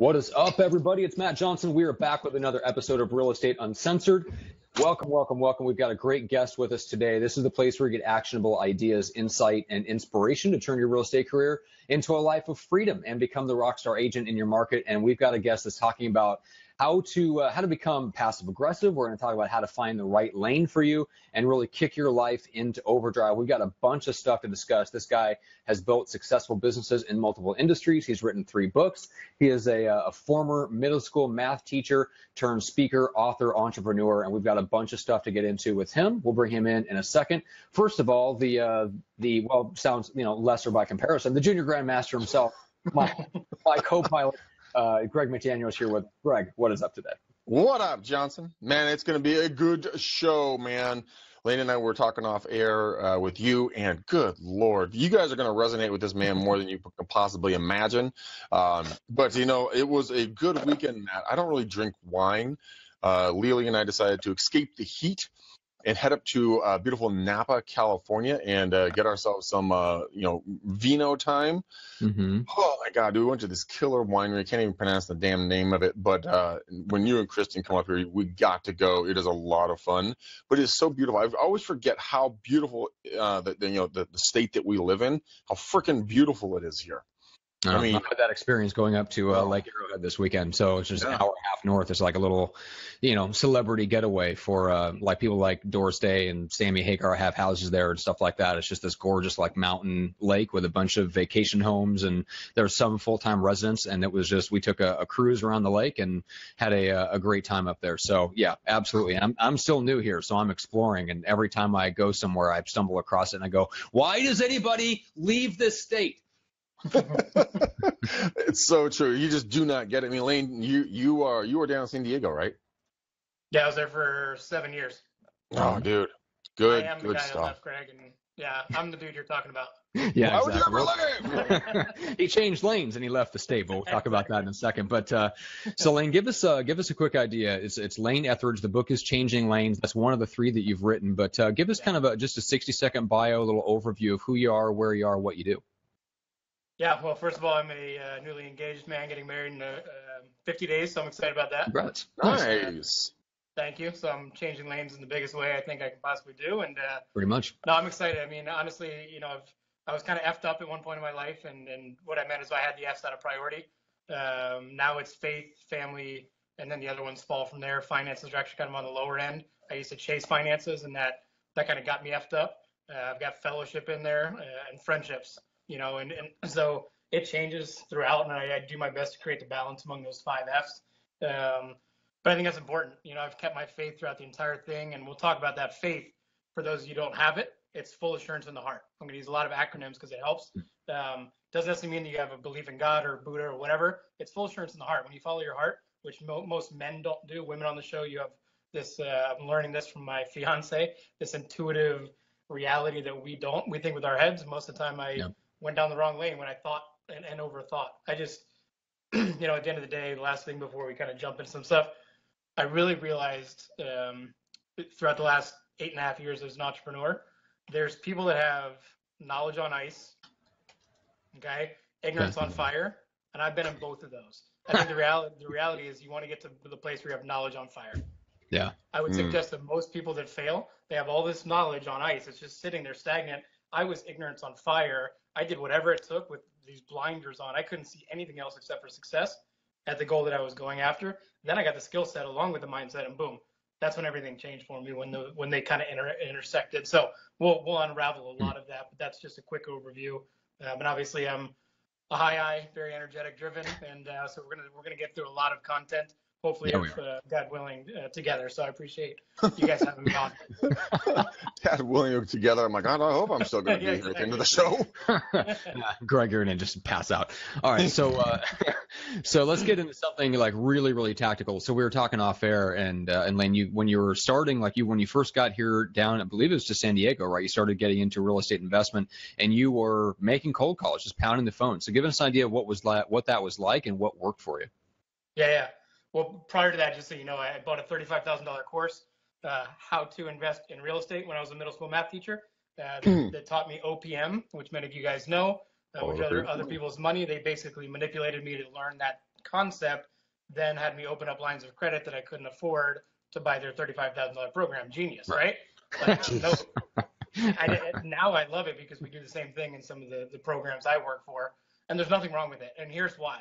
What is up, everybody? It's Matt Johnson. We are back with another episode of Real Estate Uncensored. Welcome, welcome, welcome. We've got a great guest with us today. This is the place where you get actionable ideas, insight, and inspiration to turn your real estate career into a life of freedom and become the rock star agent in your market. And we've got a guest that's talking about how to become passive aggressive. We're going to talk about how to find the right lane for you and really kick your life into overdrive. We've got a bunch of stuff to discuss. This guy has built successful businesses in multiple industries. He's written 3 books. He is a former middle school math teacher turned speaker, author, entrepreneur, and we've got a bunch of stuff to get into with him. We'll bring him in a second. First of all, sounds lesser by comparison, the junior grandmaster himself, my co-pilot. Greg McDaniel is here with Greg. What is up today? What up, Johnson? Man, it's going to be a good show, man. Lane and I were talking off air with you, and good Lord, you guys are going to resonate with this man more than you could possibly imagine. But, it was a good weekend, Matt. I don't really drink wine. Lily and I decided to escape the heat and head up to beautiful Napa, California, and get ourselves some, vino time. Mm-hmm. Oh, my God, dude, we went to this killer winery. I can't even pronounce the damn name of it. But when you and Kristen come up here, we got to go. It is a lot of fun. But it's so beautiful. I always forget how beautiful the state that we live in, how freaking beautiful it is here. I had that experience going up to Lake Arrowhead this weekend. So it's just an hour and a half north. It's like a little, celebrity getaway for like people like Doris Day and Sammy Hagar have houses there and stuff like that. It's just this gorgeous like mountain lake with a bunch of vacation homes, and there's some full-time residents. And it was just, we took a cruise around the lake and had a great time up there. So yeah, absolutely. And I'm still new here, so I'm exploring. And every time I go somewhere, I stumble across it and I go, why does anybody leave this state? It's so true. You just do not get it. I mean, Lane, you were down in San Diego, right? Yeah, I was there for 7 years. Oh, dude, good, I am good the guy stuff. That left, Greg, and yeah, I'm the dude you're talking about. Yeah, why exactly. would you ever leave? He changed lanes and he left the state, but we'll talk about that in a second. But so Lane, give us a quick idea. It's Lane Ethridge. The book is Changing Lanes. That's one of the 3 that you've written. But give us kind of just a 60-second bio, a little overview of who you are, where you are, what you do. Yeah, well, first of all, I'm a newly engaged man getting married in 50 days, so I'm excited about that. Congrats. Nice. Thank you. So I'm changing lanes in the biggest way I think I can possibly do. And pretty much. No, I'm excited. I mean, honestly, I was kind of effed up at one point in my life, and what I meant is I had the F's out of priority. Now it's faith, family, and then the other ones fall from there. Finances are actually kind of on the lower end. I used to chase finances, and that kind of got me effed up. I've got fellowship in there and friendships. And so it changes throughout, and I do my best to create the balance among those 5 F's. But I think that's important. I've kept my faith throughout the entire thing, and we'll talk about that faith. For those of you who don't have it, it's full assurance in the heart. I'm going to use a lot of acronyms because it helps. Doesn't necessarily mean that you have a belief in God or Buddha or whatever. It's full assurance in the heart. When you follow your heart, which most men don't do, women on the show, you have this, I'm learning this from my fiance, this intuitive reality that we don't. We think with our heads. Most of the time I went down the wrong lane when I thought and overthought. I just, at the end of the day, the last thing before we kind of jump into some stuff, I really realized throughout the last 8.5 years as an entrepreneur, there's people that have knowledge on ice, okay, ignorance on fire, and I've been in both of those. I think the reality is you want to get to the place where you have knowledge on fire. Yeah. I would suggest that most people that fail, they have all this knowledge on ice. It's just sitting there stagnant. I was ignorance on fire. I did whatever it took with these blinders on. I couldn't see anything else except for success at the goal that I was going after. Then I got the skill set along with the mindset, and boom, that's when everything changed for me, when they kind of intersected. So we'll unravel a lot of that, but that's just a quick overview. But obviously I'm a high I, very energetic, driven, and so we're gonna get through a lot of content. Hopefully, God willing, together. So I appreciate you guys having me on. God willing, together. I'm like, I hope I'm still going to be here at the end of the show. Greg, you're going to just pass out. All right, so so let's get into something like really, really tactical. So we were talking off air, and Lane, when you were starting, when you first got here down, I believe it was to San Diego, right? You started getting into real estate investment, and you were making cold calls, just pounding the phone. So give us an idea of what that was like and what worked for you. Yeah. Well, prior to that, just so you know, I bought a $35,000 course, how to invest in real estate when I was a middle school math teacher. That taught me OPM, which many of you guys know, which other people's money. They basically manipulated me to learn that concept then had me open up lines of credit that I couldn't afford to buy their $35,000 program. Genius, right? Like, no, now I love it because we do the same thing in some of the programs I work for, and there's nothing wrong with it. And here's why.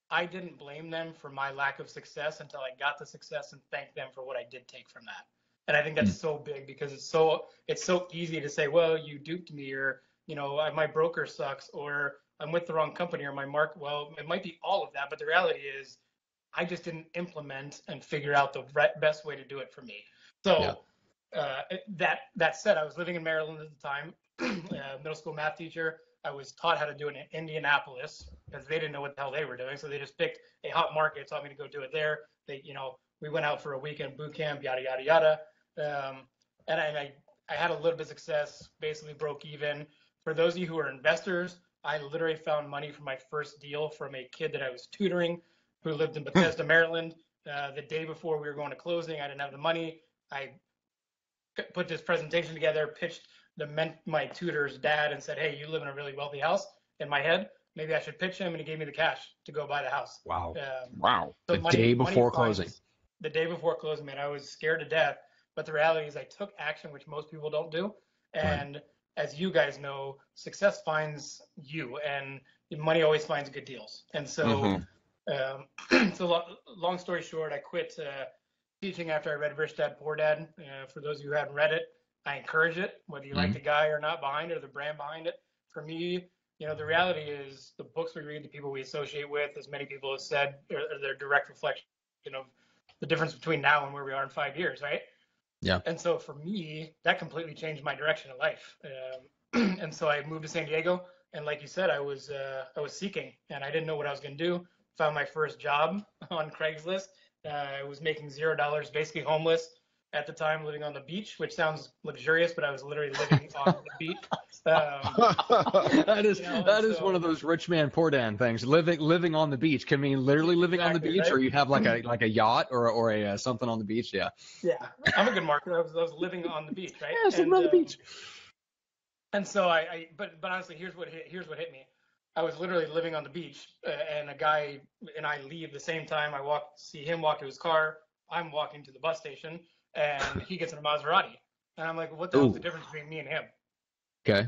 I didn't blame them for my lack of success until I got the success and thanked them for what I did take from that. And I think that's so big because it's so easy to say, well, you duped me, or, you know, my broker sucks, or I'm with the wrong company, or my mark. Well, it might be all of that, but the reality is I just didn't implement and figure out the best way to do it for me. So that said, I was living in Maryland at the time, middle school math teacher. I was taught how to do it in Indianapolis because they didn't know what the hell they were doing. So they just picked a hot market, taught me to go do it there. They, you know, we went out for a weekend boot camp, yada, yada, yada. And I had a little bit of success, basically broke even. For those of you who are investors, I literally found money for my first deal from a kid that I was tutoring who lived in Bethesda, Maryland. The day before we were going to closing, I didn't have the money. I put this presentation together, pitched my tutor's dad and said, hey, you live in a really wealthy house. In my head, maybe I should pitch him, and he gave me the cash to go buy the house. Wow. Wow. So the day before closing. The day before closing, man, I was scared to death. But the reality is I took action, which most people don't do. And as you guys know, success finds you, and money always finds good deals. And so, so long story short, I quit teaching after I read Rich Dad Poor Dad. For those of you who hadn't read it, I encourage it, whether you like the guy or not behind it, or the brand behind it. For me, you know, the reality is the books we read, the people we associate with, as many people have said, are their direct reflection of the difference between now and where we are in 5 years, right? Yeah. And so for me, that completely changed my direction in life. And so I moved to San Diego, and like you said, I was seeking, and I didn't know what I was going to do. Found my first job on Craigslist. I was making $0, basically homeless at the time, living on the beach, which sounds luxurious, but I was literally living on the beach. That is one of those rich man poor Dan things. Living on the beach can mean literally living on the beach, right? Or you have like a yacht or a something on the beach. Yeah. Yeah, I'm a good marketer. I was living on the beach, right? Yeah, sitting on the beach. And so but honestly, here's what hit me. I was literally living on the beach, and a guy and I leave the same time. I see him walk to his car. I'm walking to the bus station, and he gets in a Maserati. And I'm like, what the hell's the difference between me and him? Okay.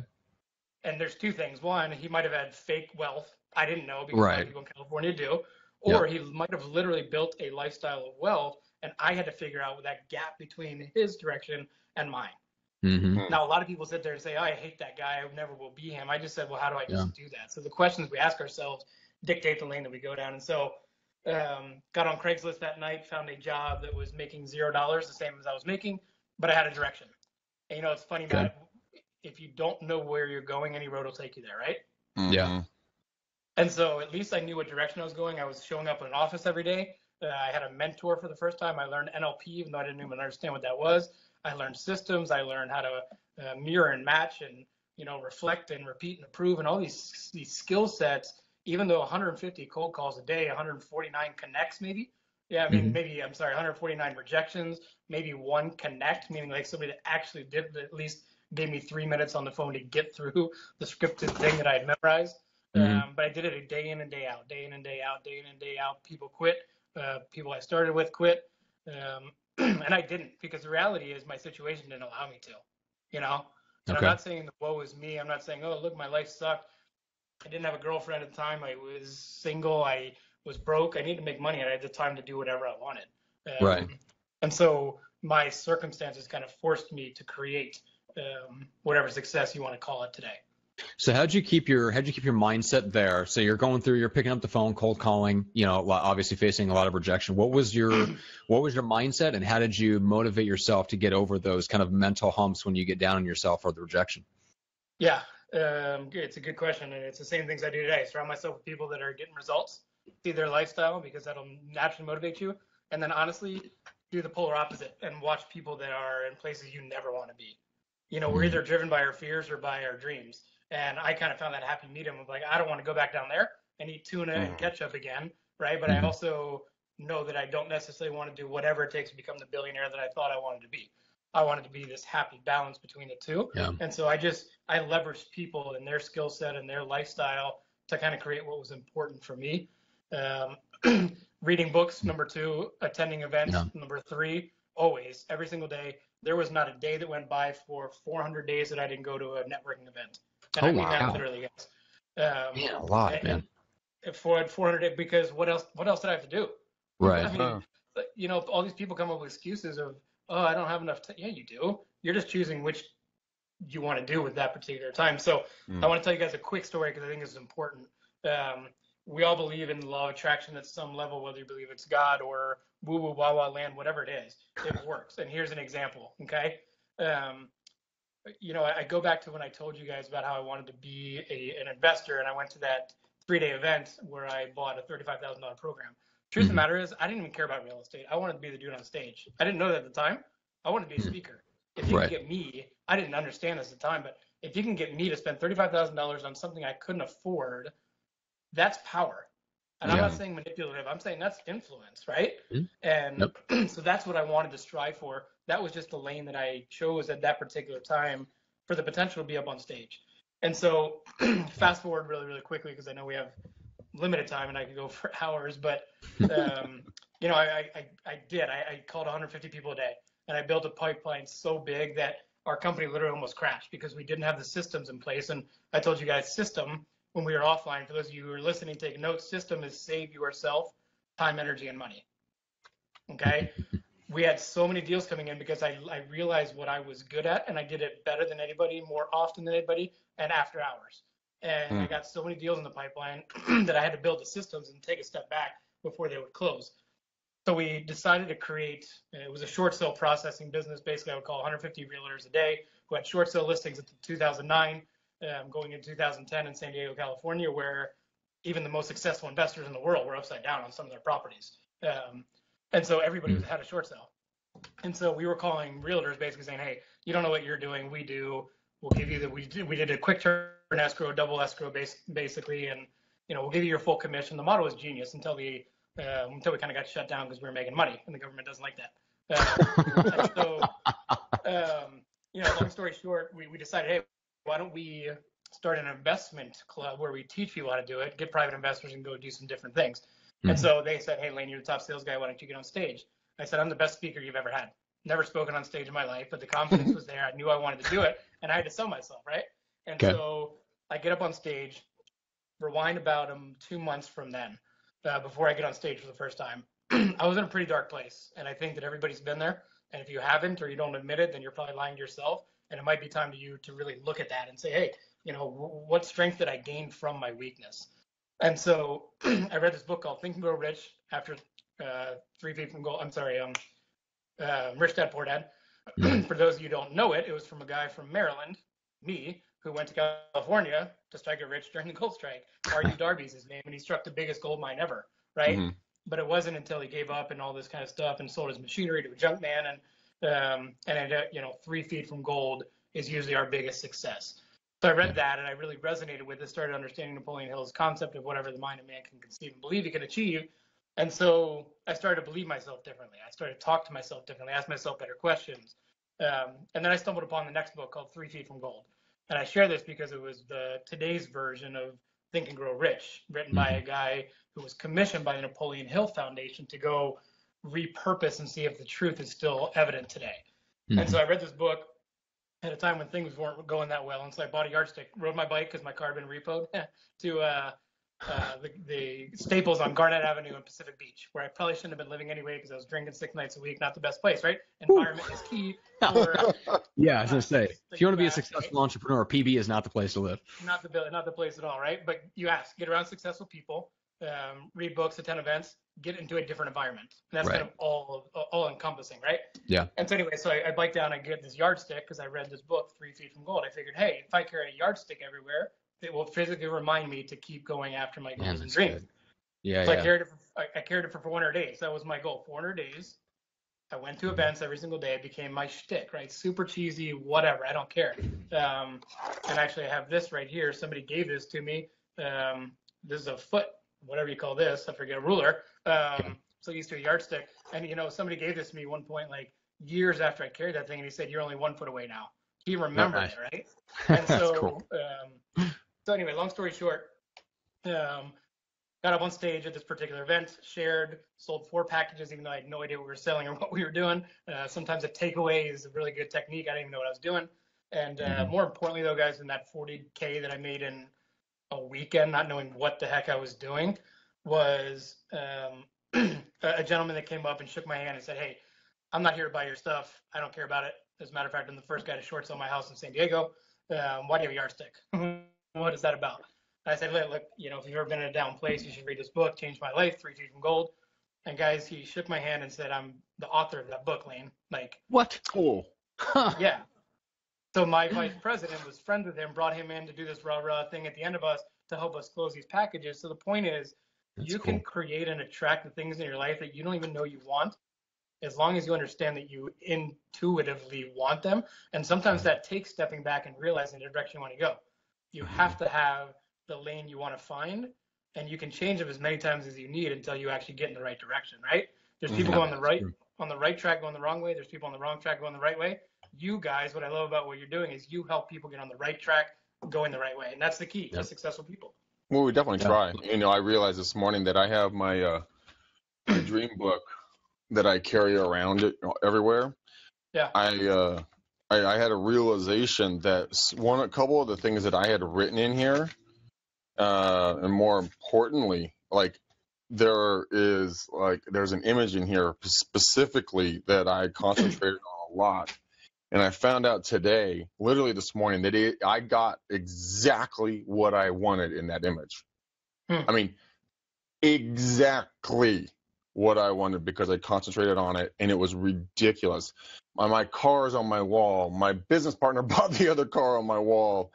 And there's two things. One, he might have had fake wealth. I didn't know, because some people in California do. Or he might have literally built a lifestyle of wealth, and I had to figure out that gap between his direction and mine. Now, a lot of people sit there and say, oh, I hate that guy. I never will be him. I just said, well, how do I just do that? So the questions we ask ourselves dictate the lane that we go down. And so got on Craigslist that night, found a job that was making $0, the same as I was making, but I had a direction. And, you know, it's funny, Matt, if you don't know where you're going, any road will take you there, right? Yeah. And so at least I knew what direction I was going. I was showing up in an office every day. I had a mentor for the first time. I learned NLP, even though I didn't even understand what that was. I learned systems. I learned how to mirror and match and, you know, reflect and repeat and improve, and all these skill sets, even though 150 cold calls a day, 149 connects maybe. Yeah, I mean, maybe, I'm sorry, 149 rejections, maybe one connect, meaning like somebody that actually did at least gave me 3 minutes on the phone to get through the scripted thing that I had memorized. But I did it a day in and day out, day in and day out, day in and day out. People quit. People I started with quit. And I didn't, because the reality is my situation didn't allow me to, you know? And I'm not saying the woe is me. I'm not saying, oh, look, my life sucked. I didn't have a girlfriend at the time. I was single. I was broke. I needed to make money, and I had the time to do whatever I wanted. Right. And so my circumstances kind of forced me to create whatever success you want to call it today. So how'd you keep your mindset there? So you're picking up the phone, cold calling, you know, obviously facing a lot of rejection. What was your mindset, and how did you motivate yourself to get over those kind of mental humps when you get down on yourself or the rejection? Yeah, it's a good question, and it's the same things I do today. Surround myself with people that are getting results, see their lifestyle, because that'll naturally motivate you. And then honestly, do the polar opposite and watch people that are in places you never want to be. You know, we're either driven by our fears or by our dreams. And I kind of found that happy medium of like, I don't want to go back down there and eat tuna and ketchup again, right? But I also know that I don't necessarily want to do whatever it takes to become the billionaire that I thought I wanted to be. I wanted to be this happy balance between the two. Yeah. And so I leveraged people and their skill set and their lifestyle to kind of create what was important for me. Reading books, number 2, attending events, number 3, always, every single day. There was not a day that went by for 400 days that I didn't go to a networking event. And I mean that literally, guys. Man, a lot, man. For 400, because what else did I have to do? Right. I mean, you know, all these people come up with excuses of, oh, I don't have enough time. Yeah, you do. You're just choosing which you want to do with that particular time. So I want to tell you guys a quick story because I think this is important. We all believe in the law of attraction at some level, whether you believe it's God or woo-woo, wah-wah land, whatever it is, it works. And here's an example, okay? You know, I go back to when I told you guys about how I wanted to be an investor, and I went to that 3-day event where I bought a $35,000 program. Truth of the matter is, I didn't even care about real estate. I wanted to be the dude on stage. I didn't know that at the time. I wanted to be a speaker. If you can get me, I didn't understand this at the time, but if you can get me to spend $35,000 on something I couldn't afford, that's power. And I'm not saying manipulative. I'm saying that's influence, right? And so that's what I wanted to strive for. That was just the lane that I chose at that particular time for the potential to be up on stage. And so fast forward really, really quickly, because I know we have limited time and I could go for hours, but you know, I called 150 people a day, and I built a pipeline so big that our company literally almost crashed because we didn't have the systems in place. And I told you guys, system, when we were offline, for those of you who are listening, take notes, system is save yourself time, energy, and money. Okay. We had so many deals coming in because I realized what I was good at, and I did it better than anybody, more often than anybody, and after hours. And I got so many deals in the pipeline that I had to build the systems and take a step back before they would close. So we decided to create, it was a short sale processing business. Basically, I would call 150 realtors a day who had short sale listings in 2009, going into 2010 in San Diego, California, where even the most successful investors in the world were upside down on some of their properties. And so everybody had a short sale. And so we were calling realtors basically saying, hey, you don't know what you're doing. We do. We'll give you we did a quick turn escrow, double escrow basically, and you know, we'll give you your full commission. The model was genius until we kind of got shut down because we were making money, and the government doesn't like that. And so, you know, long story short, we decided, hey, why don't we start an investment club where we teach people how to do it, get private investors, and go do some different things. And so they said, hey, Lane, you're the top sales guy. Why don't you get on stage? I said, I'm the best speaker you've ever had. Never spoken on stage in my life, but the confidence was there. I knew I wanted to do it, and I had to sell myself, right? And so I get up on stage, rewind about 2 months from then, before I get on stage for the first time. I was in a pretty dark place, and I think that everybody's been there. And if you haven't or you don't admit it, then you're probably lying to yourself. And it might be time to you to really look at that and say, hey, you know, what strength did I gain from my weakness? And so I read this book called Think and Grow Rich after 3 Feet from Gold. I'm sorry, Rich Dad Poor Dad. For those of you who don't know it, it was from a guy from Maryland, me, who went to California to strike it rich during the gold strike. R.U. Darby's his name, and he struck the biggest gold mine ever, right? But it wasn't until he gave up and all this kind of stuff and sold his machinery to a junk man and you know, 3 feet from gold is usually our biggest success. So I read that and I really resonated with it, started understanding Napoleon Hill's concept of whatever the mind of man can conceive and believe he can achieve. And so I started to believe myself differently. I started to talk to myself differently, ask myself better questions. And then I stumbled upon the next book called 3 Feet from Gold. And I share this because it was today's version of Think and Grow Rich, written by a guy who was commissioned by the Napoleon Hill Foundation to go repurpose and see if the truth is still evident today. And so I read this book at a time when things weren't going that well. And so I bought a yardstick, rode my bike because my car had been repoed to the Staples on Garnett Avenue in Pacific Beach, where I probably shouldn't have been living anyway because I was drinking 6 nights a week. Not the best place, right? Environment is key. Yeah, I was going to say, if you want to be a successful entrepreneur, PB is not the place to live. Not the place at all, right? But you ask, get around successful people, read books, attend events, get into a different environment. And that's kind of all encompassing, right? Yeah. And so anyway, so I bike down, I get this yardstick because I read this book, 3 Feet from Gold. I figured, hey, if I carry a yardstick everywhere, it will physically remind me to keep going after my goals and dreams. Good. Yeah. So I carried it for 400 days. That was my goal. 400 days. I went to events every single day. It became my shtick, right? Super cheesy, whatever. I don't care. And actually, I have this right here. Somebody gave this to me. This is a foot, whatever you call this. I forget, a ruler. So used to a yardstick. And, you know, somebody gave this to me one point, like years after I carried that thing. And he said, you're only 1 foot away now. He remembered it, right? And so, cool. So anyway, long story short, got up on stage at this particular event, shared, sold 4 packages, even though I had no idea what we were selling or what we were doing. Sometimes a takeaway is a really good technique. I didn't even know what I was doing. And more importantly, though, guys, in that 40K that I made in a weekend, not knowing what the heck I was doing, was a gentleman that came up and shook my hand and said, "Hey, I'm not here to buy your stuff. I don't care about it. As a matter of fact, I'm the first guy to short sell my house in San Diego. Why do you have a yardstick? What is that about?" I said, "Look, if you've ever been in a down place, you should read this book, Changed My Life, 3 Feet from Gold." And guys, he shook my hand and said, "I'm the author of that book, Lane." Like, What? Cool. yeah. So my vice president was friends with him, brought him in to do this rah-rah thing at the end of us to help us close these packages. So the point is, you can create and attract the things in your life that you don't even know you want, as long as you understand that you intuitively want them. And sometimes that takes stepping back and realizing the direction you want to go. You have to have the lane you want to find, and you can change them as many times as you need until you actually get in the right direction, right? There's people going on the right track going the wrong way. There's people on the wrong track going the right way. You guys, what I love about what you're doing is you help people get on the right track, going the right way. And that's the key to successful people. Well, we definitely try. I realized this morning that I have my dream book that I carry around everywhere. Yeah. I had a realization that a couple of the things that I had written in here, and more importantly, there's an image in here specifically that I concentrated on a lot. And I found out today, literally this morning, that I got exactly what I wanted in that image. I mean, exactly what I wanted, because I concentrated on it, and it was ridiculous. My car is on my wall. My business partner bought the other car on my wall.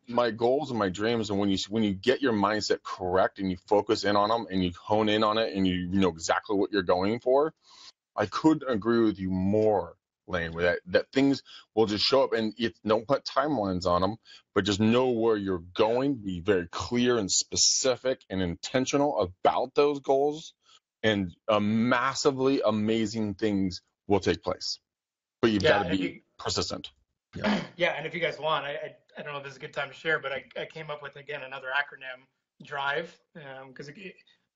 My goals and my dreams, and when you get your mindset correct and you focus in on them and you hone in on it and you know exactly what you're going for, I couldn't agree with you more, Lane, with that things will just show up, and don't put timelines on them, but just know where you're going, be very clear and specific and intentional about those goals, and massively amazing things will take place. But you've got to be persistent. Yeah, and if you guys want, I don't know if this is a good time to share, but I came up with, again, another acronym, DRIVE, because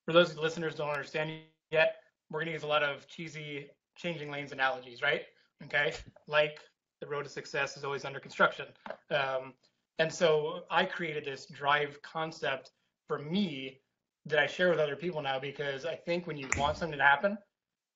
for those listeners who don't understand yet, we're going to use a lot of cheesy changing lanes analogies, right? Okay, like the road to success is always under construction. And so I created this DRIVE concept for me that I share with other people now, because I think when you want something to happen,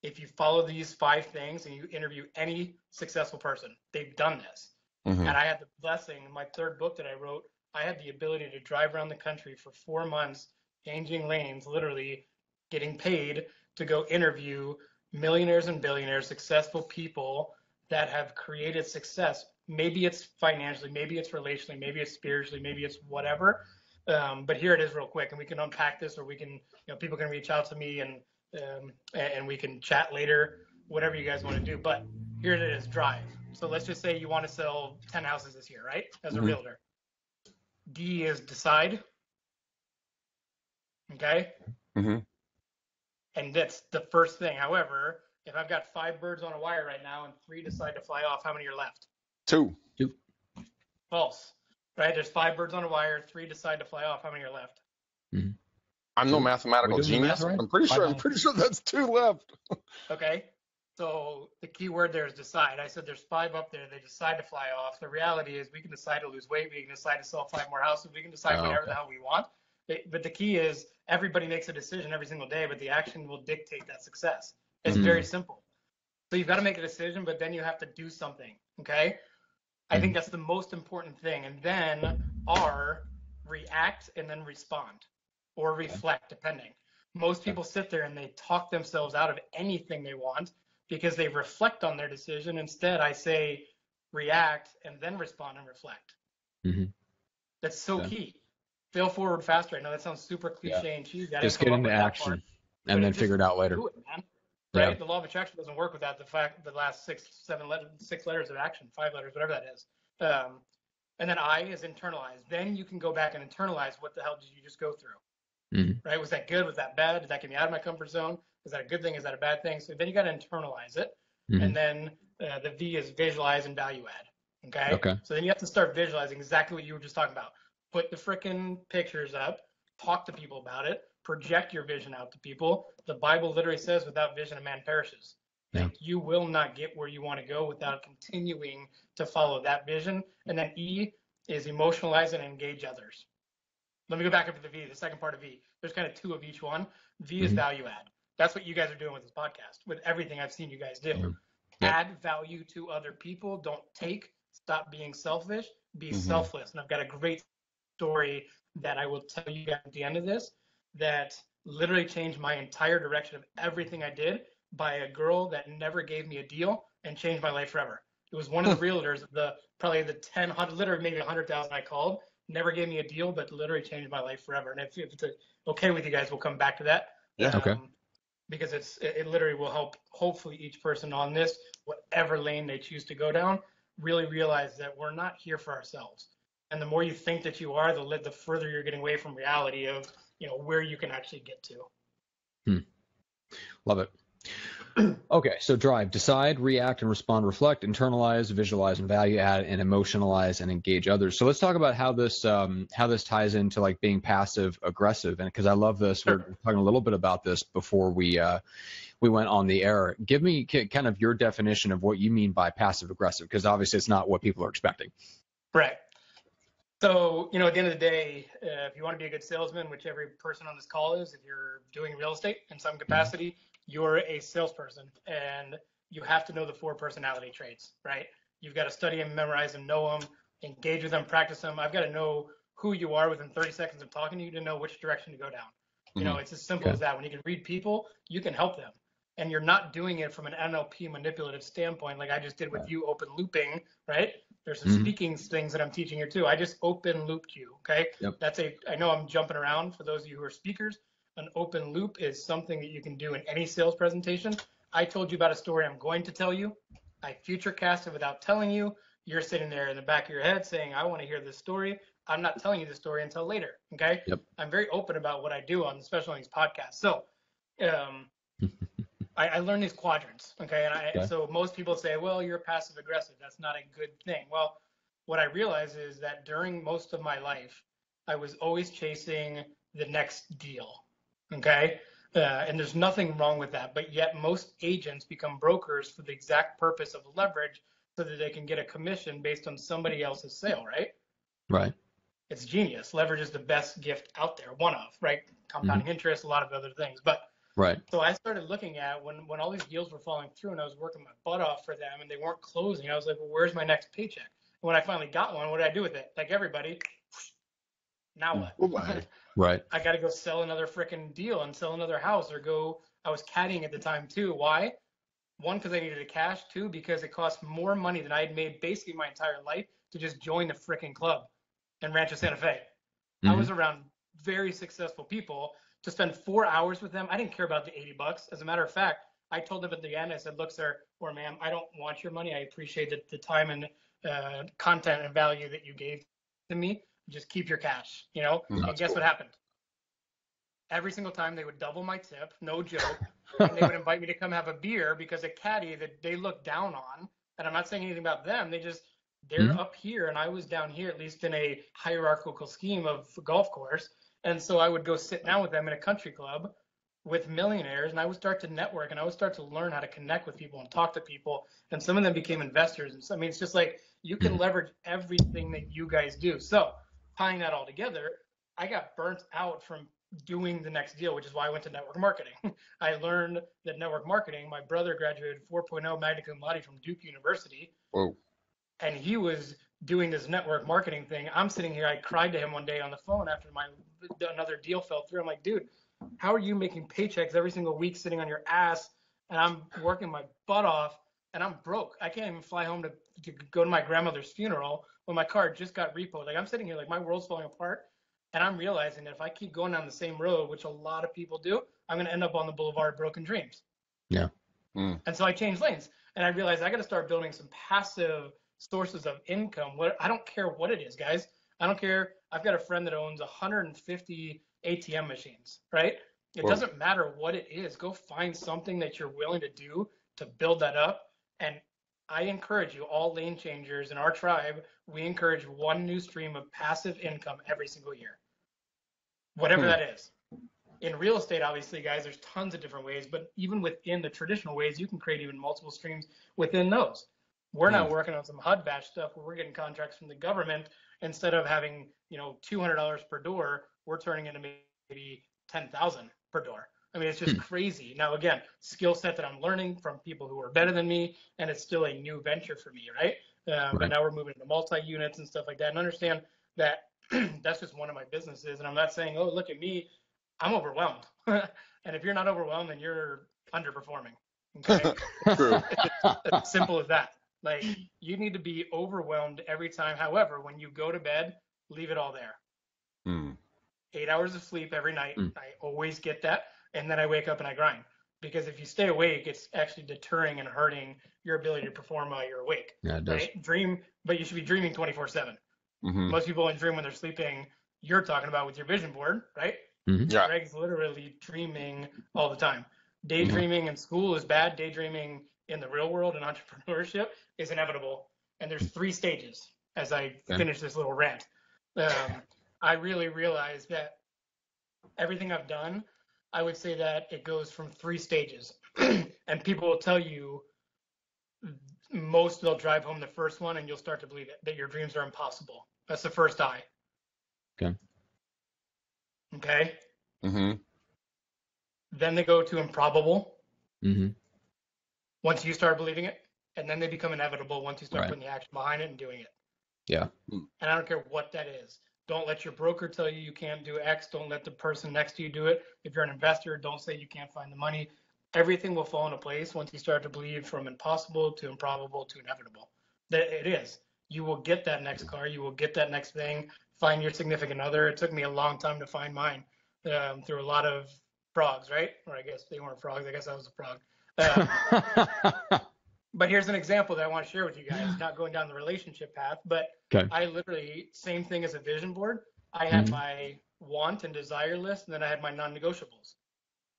if you follow these 5 things and you interview any successful person, they've done this. And I had the blessing, in my 3rd book that I wrote, I had the ability to drive around the country for 4 months, changing lanes, literally getting paid to go interview millionaires and billionaires, successful people that have created success. Maybe it's financially, maybe it's relationally, maybe it's spiritually, maybe it's whatever. But here it is real quick, and we can unpack this, or we can, people can reach out to me and we can chat later, whatever you guys want to do. But here it is, DRIVE. So let's just say you want to sell 10 houses this year, right? As a realtor. D is decide. Okay. And that's the first thing. However, if I've got 5 birds on a wire right now and 3 decide to fly off, how many are left? 2. False. Right? There's 5 birds on a wire, 3 decide to fly off. How many are left? I'm no mathematical genius. Right? I'm pretty sure that's 2 left. Okay. So the key word there is decide. I said there's 5 up there. They decide to fly off. The reality is we can decide to lose weight. We can decide to sell 5 more houses. We can decide whatever the hell we want. But the key is everybody makes a decision every single day, but the action will dictate that success. It's very simple. So you've got to make a decision, but then you have to do something. Okay. I think that's the most important thing. And then R, react, and then respond or reflect, depending. Most people sit there and they talk themselves out of anything they want because they reflect on their decision. Instead, I say react and then respond and reflect. That's so key. Fail forward faster. I know that sounds super cliche and cheesy. Just get into action and then figure it out later. Do it, man. Right? The law of attraction doesn't work without the last 6 letters of action, 5 letters, whatever that is. And then I is internalize. Then you can go back and internalize what the hell did you just go through? Right? Was that good? Was that bad? Did that get me out of my comfort zone? Is that a good thing? Is that a bad thing? So then you got to internalize it. And then the V is visualize and value add. Okay. So then you have to start visualizing exactly what you were just talking about. Put the frickin' pictures up. talk to people about it, project your vision out to people. The Bible literally says, without vision, a man perishes. Yeah. Like, you will not get where you want to go without continuing to follow that vision. And then E is emotionalize and engage others. Let me go back up to the V, the second part of V. There's kind of two of each one. V is value add. That's what you guys are doing with this podcast, with everything I've seen you guys do. Add value to other people. Don't take. Stop being selfish. Be selfless. And I've got a great story that I will tell you guys at the end of this that literally changed my entire direction of everything I did by a girl that never gave me a deal and changed my life forever. It was one of the realtors of probably the 10, 100, literally maybe 100,000 I called. Never gave me a deal, but literally changed my life forever. And if it's okay with you guys, we'll come back to that. Yeah. Okay. Because it literally will help, hopefully, each person on this, whatever lane they choose to go down, really realize that we're not here for ourselves. And the more you think that you are, the further you're getting away from reality of, where you can actually get to. Love it. Okay, so drive, decide, react, and respond, reflect, internalize, visualize, and value add, and emotionalize and engage others. So let's talk about how this ties into like being passive aggressive, and because I love this, we're talking a little bit about this before we went on the air. Give me kind of your definition of what you mean by passive aggressive, because obviously it's not what people are expecting. Right. So, at the end of the day, if you want to be a good salesman, which every person on this call is, if you're doing real estate in some capacity, you're a salesperson, and you have to know the 4 personality traits, right? You've got to study them, memorize them, know them, engage with them, practice them. I've got to know who you are within 30 seconds of talking to you to know which direction to go down. It's as simple as that. When you can read people, you can help them. And you're not doing it from an NLP manipulative standpoint like I just did with you, open looping, right? There's some speaking things that I'm teaching here too. I just open looped you, okay? Yep. I know I'm jumping around for those of you who are speakers. An open loop is something that you can do in any sales presentation. I told you about a story I'm going to tell you. I future cast it without telling you. You're sitting there in the back of your head saying, I want to hear this story. I'm not telling you the story until later, okay? Yep. I'm very open about what I do especially on these podcasts. So I learned these quadrants, okay? And so most people say, well, you're passive aggressive. That's not a good thing. Well, what I realize is that during most of my life, I was always chasing the next deal, okay? And there's nothing wrong with that. But yet most agents become brokers for the exact purpose of leverage so that they can get a commission based on somebody else's sale, right? Right. It's genius. Leverage is the best gift out there, one of, right? Compounding interest, a lot of other things. But right. So I started looking at when all these deals were falling through and I was working my butt off for them and they weren't closing. I was like, well, where's my next paycheck? And when I finally got one, what did I do with it? Like everybody, now what? Right. I got to go sell another freaking deal and sell another house I was caddying at the time too. Why? 1, because I needed a cash. 2, because it cost more money than I had made basically my entire life to just join the freaking club in Rancho Santa Fe. I was around very successful people. To spend 4 hours with them, I didn't care about the $80. As a matter of fact, I told them at the end, I said, look, sir, or ma'am, I don't want your money. I appreciate the time and content and value that you gave to me. Just keep your cash, And guess what happened? Every single time they would double my tip, no joke, and they would invite me to come have a beer because a caddy that they look down on, and I'm not saying anything about them, they're up here and I was down here, at least in a hierarchical scheme of golf course. And so I would go sit down with them in a country club with millionaires, and I would start to network, and I would start to learn how to connect with people and talk to people. And some of them became investors. And so, it's just like you can leverage everything that you guys do. So tying that all together, I got burnt out from doing the next deal, which is why I went to network marketing. I learned that network marketing, my brother graduated 4.0 magna cum laude from Duke University. Whoa. And he was doing this network marketing thing. I'm sitting here. I cried to him one day on the phone after another deal fell through. I'm like, dude, how are you making paychecks every single week sitting on your ass? And I'm working my butt off and I'm broke. I can't even fly home to go to my grandmother's funeral when my car just got repoed. Like I'm sitting here like my world's falling apart. And I'm realizing that if I keep going down the same road, which a lot of people do, I'm going to end up on the boulevard of broken dreams. Yeah. And so I changed lanes and I realized I got to start building some passive sources of income. I don't care what it is, guys. I don't care. I've got a friend that owns 150 ATM machines, right? It doesn't matter what it is. Go find something that you're willing to do to build that up. And I encourage you, all lane changers in our tribe, we encourage one new stream of passive income every single year. whatever that is. In real estate, obviously, guys, there's tons of different ways, but even within the traditional ways, you can create even multiple streams within those. We're now working on some HUD batch stuff where we're getting contracts from the government. Instead of having, $200 per door, we're turning into maybe 10,000 per door. I mean, it's just crazy. Now, again, skill set that I'm learning from people who are better than me, and it's still a new venture for me, right? But now we're moving into multi-units and stuff like that, and understand that that's just one of my businesses. And I'm not saying, oh, look at me, I'm overwhelmed. And if you're not overwhelmed, then you're underperforming. Okay? True. It's simple as that. Like, you need to be overwhelmed every time. However, when you go to bed, leave it all there. 8 hours of sleep every night. I always get that. And then I wake up and I grind. Because if you stay awake, it's actually deterring and hurting your ability to perform while you're awake. Yeah, it does. Right? Dream, but you should be dreaming 24/7. Most people only dream when they're sleeping. You're talking about with your vision board, right? Yeah. Greg's literally dreaming all the time. Daydreaming in school is bad. Daydreaming in the real world and entrepreneurship is inevitable. And there's 3 stages as I finish this little rant. I really realized that everything I've done, I would say that it goes from 3 stages. And people will tell you, most they'll drive home the first one and you'll start to believe it, that your dreams are impossible. That's the first I. Okay. Then they go to improbable. Once you start believing it, and then they become inevitable once you start putting the action behind it and doing it. Yeah. And I don't care what that is. Don't let your broker tell you you can't do X. Don't let the person next to you do it. If you're an investor, don't say you can't find the money. Everything will fall into place once you start to believe from impossible to improbable to inevitable. That it is. You will get that next car. You will get that next thing. Find your significant other. It took me a long time to find mine through a lot of frogs, right? Or I guess they weren't frogs. I guess I was a frog. But here's an example that I want to share with you guys, not going down the relationship path, but I literally, same thing as a vision board. I had my want and desire list, and then I had my non-negotiables.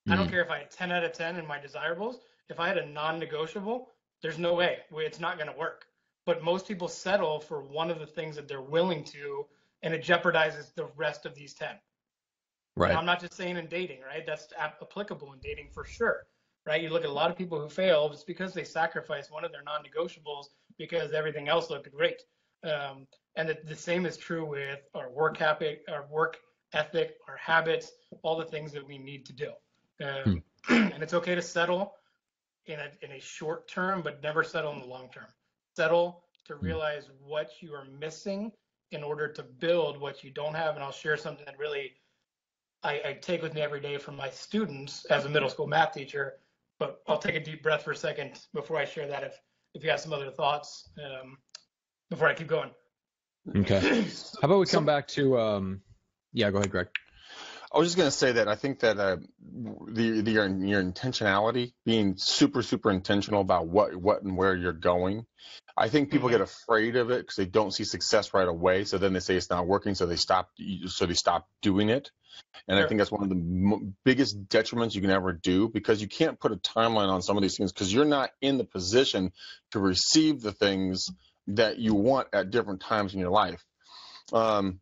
I don't care if I had 10 out of 10 in my desirables. If I had a non-negotiable, there's no way. It's not going to work. But most people settle for one of the things that they're willing to, and it jeopardizes the rest of these 10. Right. And I'm not just saying in dating, right? That's applicable in dating for sure, right? You look at a lot of people who fail, it's because they sacrifice one of their non-negotiables because everything else looked great. And the same is true with our work ethic, our habits, all the things that we need to do. And it's okay to settle in a short term, but never settle in the long term. Settle to realize what you are missing in order to build what you don't have. And I'll share something that really I take with me every day from my students as a middle school math teacher, but I'll take a deep breath for a second before I share that if you have some other thoughts before I keep going. Okay. How about we come back to, go ahead, Greg. I was just going to say that I think that your intentionality, being super, super intentional about what and where you're going. I think people get afraid of it because they don't see success right away. So then they say it's not working. So they stop doing it. And I think that's one of the biggest detriments you can ever do, because you can't put a timeline on some of these things because you're not in the position to receive the things that you want at different times in your life. A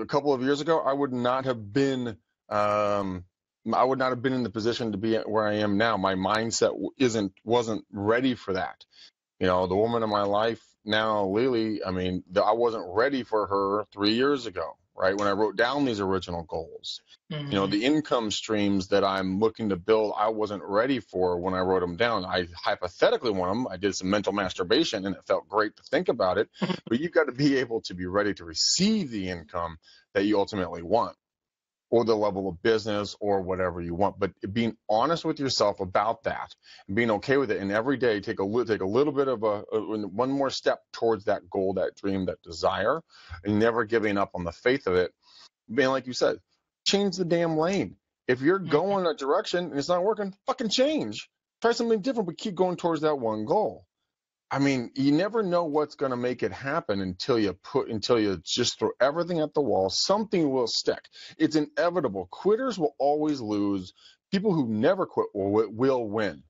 couple of years ago, I would not have been in the position to be where I am now. My mindset wasn't ready for that. The woman in my life now, Lily, I wasn't ready for her 3 years ago, right? When I wrote down these original goals, the income streams that I'm looking to build, I wasn't ready for when I wrote them down. I hypothetically want them. I did some mental masturbation and it felt great to think about it, but you've got to be able to be ready to receive the income that you ultimately want, or the level of business or whatever you want. But being honest with yourself about that and being okay with it, and every day take a little bit of one more step towards that goal, that dream, that desire, and never giving up on the faith of it. Being like you said, change the damn lane. If you're going a direction and it's not working, fucking change. Try something different, but keep going towards that one goal. You never know what's going to make it happen until you just throw everything at the wall. Something will stick. It's inevitable. Quitters will always lose. People who never quit will win.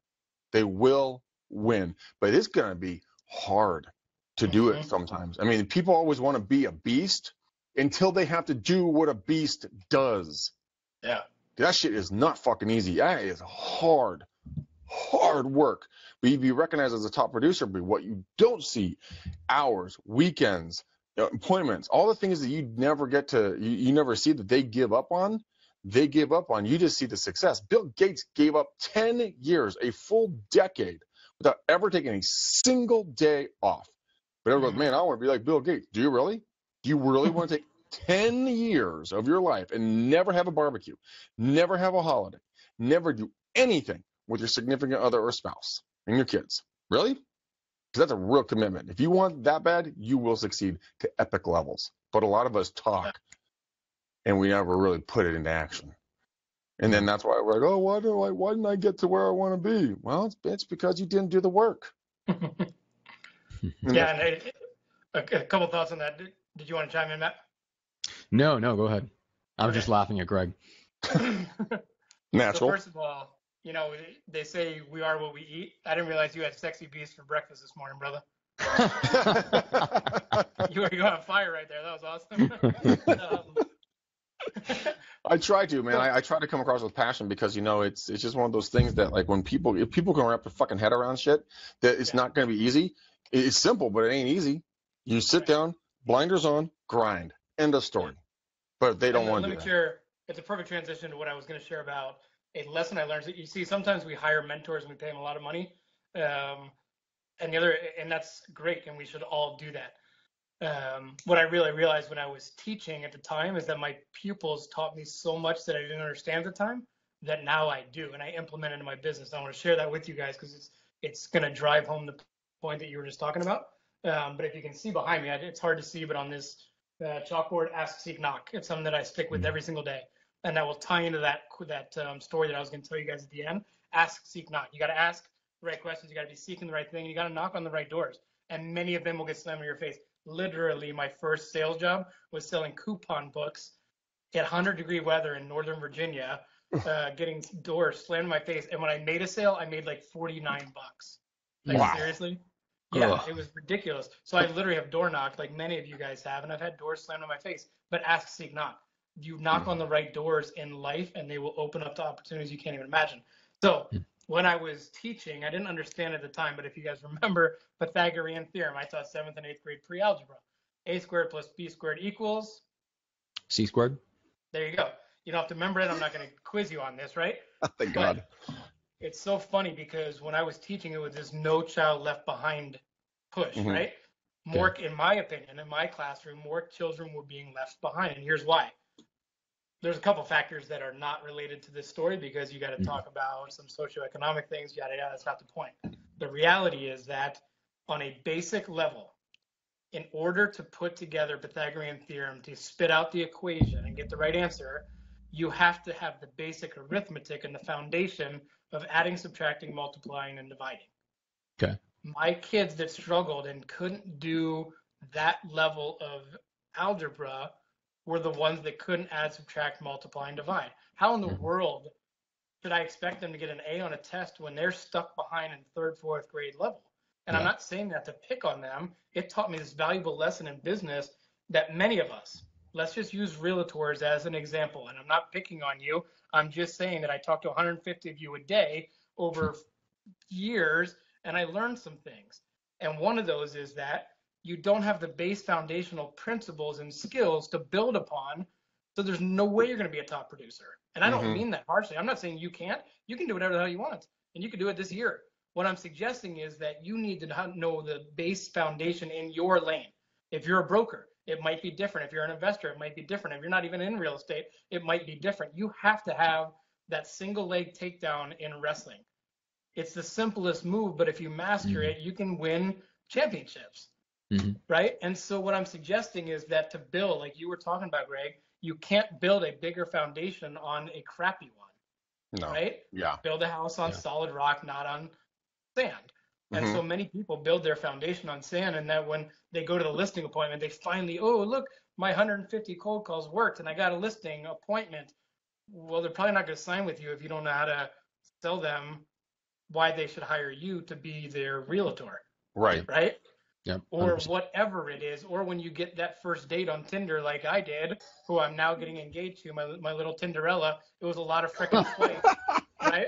They will win. But it's going to be hard to do it sometimes. People always want to be a beast, until they have to do what a beast does. Yeah. That shit is not fucking easy. That is hard work. But you'd be recognized as a top producer, but what you don't see, hours, weekends, appointments, all the things that you never get to, you never see that they give up on, you just see the success. Bill Gates gave up 10 years, a full decade, without ever taking a single day off. But everyone goes, man, I want to be like Bill Gates. Do you really? Do you really want to take 10 years of your life and never have a barbecue, never have a holiday, never do anything with your significant other or spouse and your kids? Really? Because that's a real commitment. If you want that bad, you will succeed to epic levels. But a lot of us talk and we never really put it into action. And then that's why we're like, oh, why didn't I get to where I want to be? Well, it's because you didn't do the work. Yeah, and a couple thoughts on that. Did you want to chime in, Matt? No, go ahead. I was just laughing at Greg. Natural. So first of all, they say we are what we eat. I didn't realize you had sexy beast for breakfast this morning, brother. You were on fire right there. That was awesome. I try to, man. I try to come across with passion because, it's just one of those things that, like, if people can wrap their fucking head around shit, that it's not going to be easy. It's simple, but it ain't easy. You sit down, blinders on, grind. End of story. But they don't want to do that. Share, it's a perfect transition to what I was going to share about a lesson I learned. You see, sometimes we hire mentors and we pay them a lot of money. And that's great, and we should all do that. What I really realized when I was teaching at the time is that my pupils taught me so much that I didn't understand at the time that now I do, and I implement it into my business. I want to share that with you guys because it's going to drive home the point that you were just talking about. But if you can see behind me, it's hard to see, but on this chalkboard, ask, seek, knock. It's something that I stick with every single day, and that will tie into that story that I was going to tell you guys at the end. Ask, seek, knock. You got to ask the right questions. You got to be seeking the right thing. You got to knock on the right doors, and many of them will get slammed in your face. Literally, my first sales job was selling coupon books at 100-degree weather in Northern Virginia, getting doors slammed in my face. And when I made a sale, I made like $49. Like, wow. Seriously? Yeah, It was ridiculous. So I literally have door knocked like many of you guys have, and I've had doors slammed in my face. But ask, seek, knock. You knock on the right doors in life, and they will open up to opportunities you can't even imagine. So when I was teaching, I didn't understand at the time, but if you guys remember Pythagorean theorem, I taught 7th and 8th grade pre-algebra. A squared plus B squared equals? C squared. There you go. You don't have to remember it. I'm not going to quiz you on this, right? Thank God. It's so funny because when I was teaching, it was this no child left behind push, right? More, in my opinion, in my classroom, more children were being left behind. And here's why. There's a couple factors that are not related to this story because you got to talk about some socioeconomic things, yada, yada. That's not the point. The reality is that on a basic level, in order to put together Pythagorean theorem to spit out the equation and get the right answer, you have to have the basic arithmetic and the foundation of adding, subtracting, multiplying, and dividing. Okay. My kids that struggled and couldn't do that level of algebra were the ones that couldn't add, subtract, multiply, and divide. How in the world should I expect them to get an A on a test when they're stuck behind in 3rd, 4th grade level? And I'm not saying that to pick on them. It taught me this valuable lesson in business that many of us, let's just use realtors as an example. And I'm not picking on you. I'm just saying that I talked to 150 of you a day over years, and I learned some things. And one of those is that you don't have the base foundational principles and skills to build upon. So there's no way you're going to be a top producer. And I don't mean that harshly. I'm not saying you can't. You can do whatever the hell you want, and you can do it this year. What I'm suggesting is that you need to know the base foundation in your lane. If you're a broker, it might be different. If you're an investor, it might be different. If you're not even in real estate, it might be different. You have to have that single leg takedown in wrestling. It's the simplest move, but if you master it, you can win championships, right? And so what I'm suggesting is that to build, like you were talking about, Greg, you can't build a bigger foundation on a crappy one, right? Yeah. Build a house on solid rock, not on sand. And so many people build their foundation on sand, and that when they go to the listing appointment, they finally, oh, look, my 150 cold calls worked, and I got a listing appointment. Well, they're probably not going to sign with you if you don't know how to tell them why they should hire you to be their realtor. Right. Yep. or 100%. whatever it is, or when you get that first date on Tinder like I did, who I'm now getting engaged to, my little Tinderella, it was a lot of freaking swipes, right?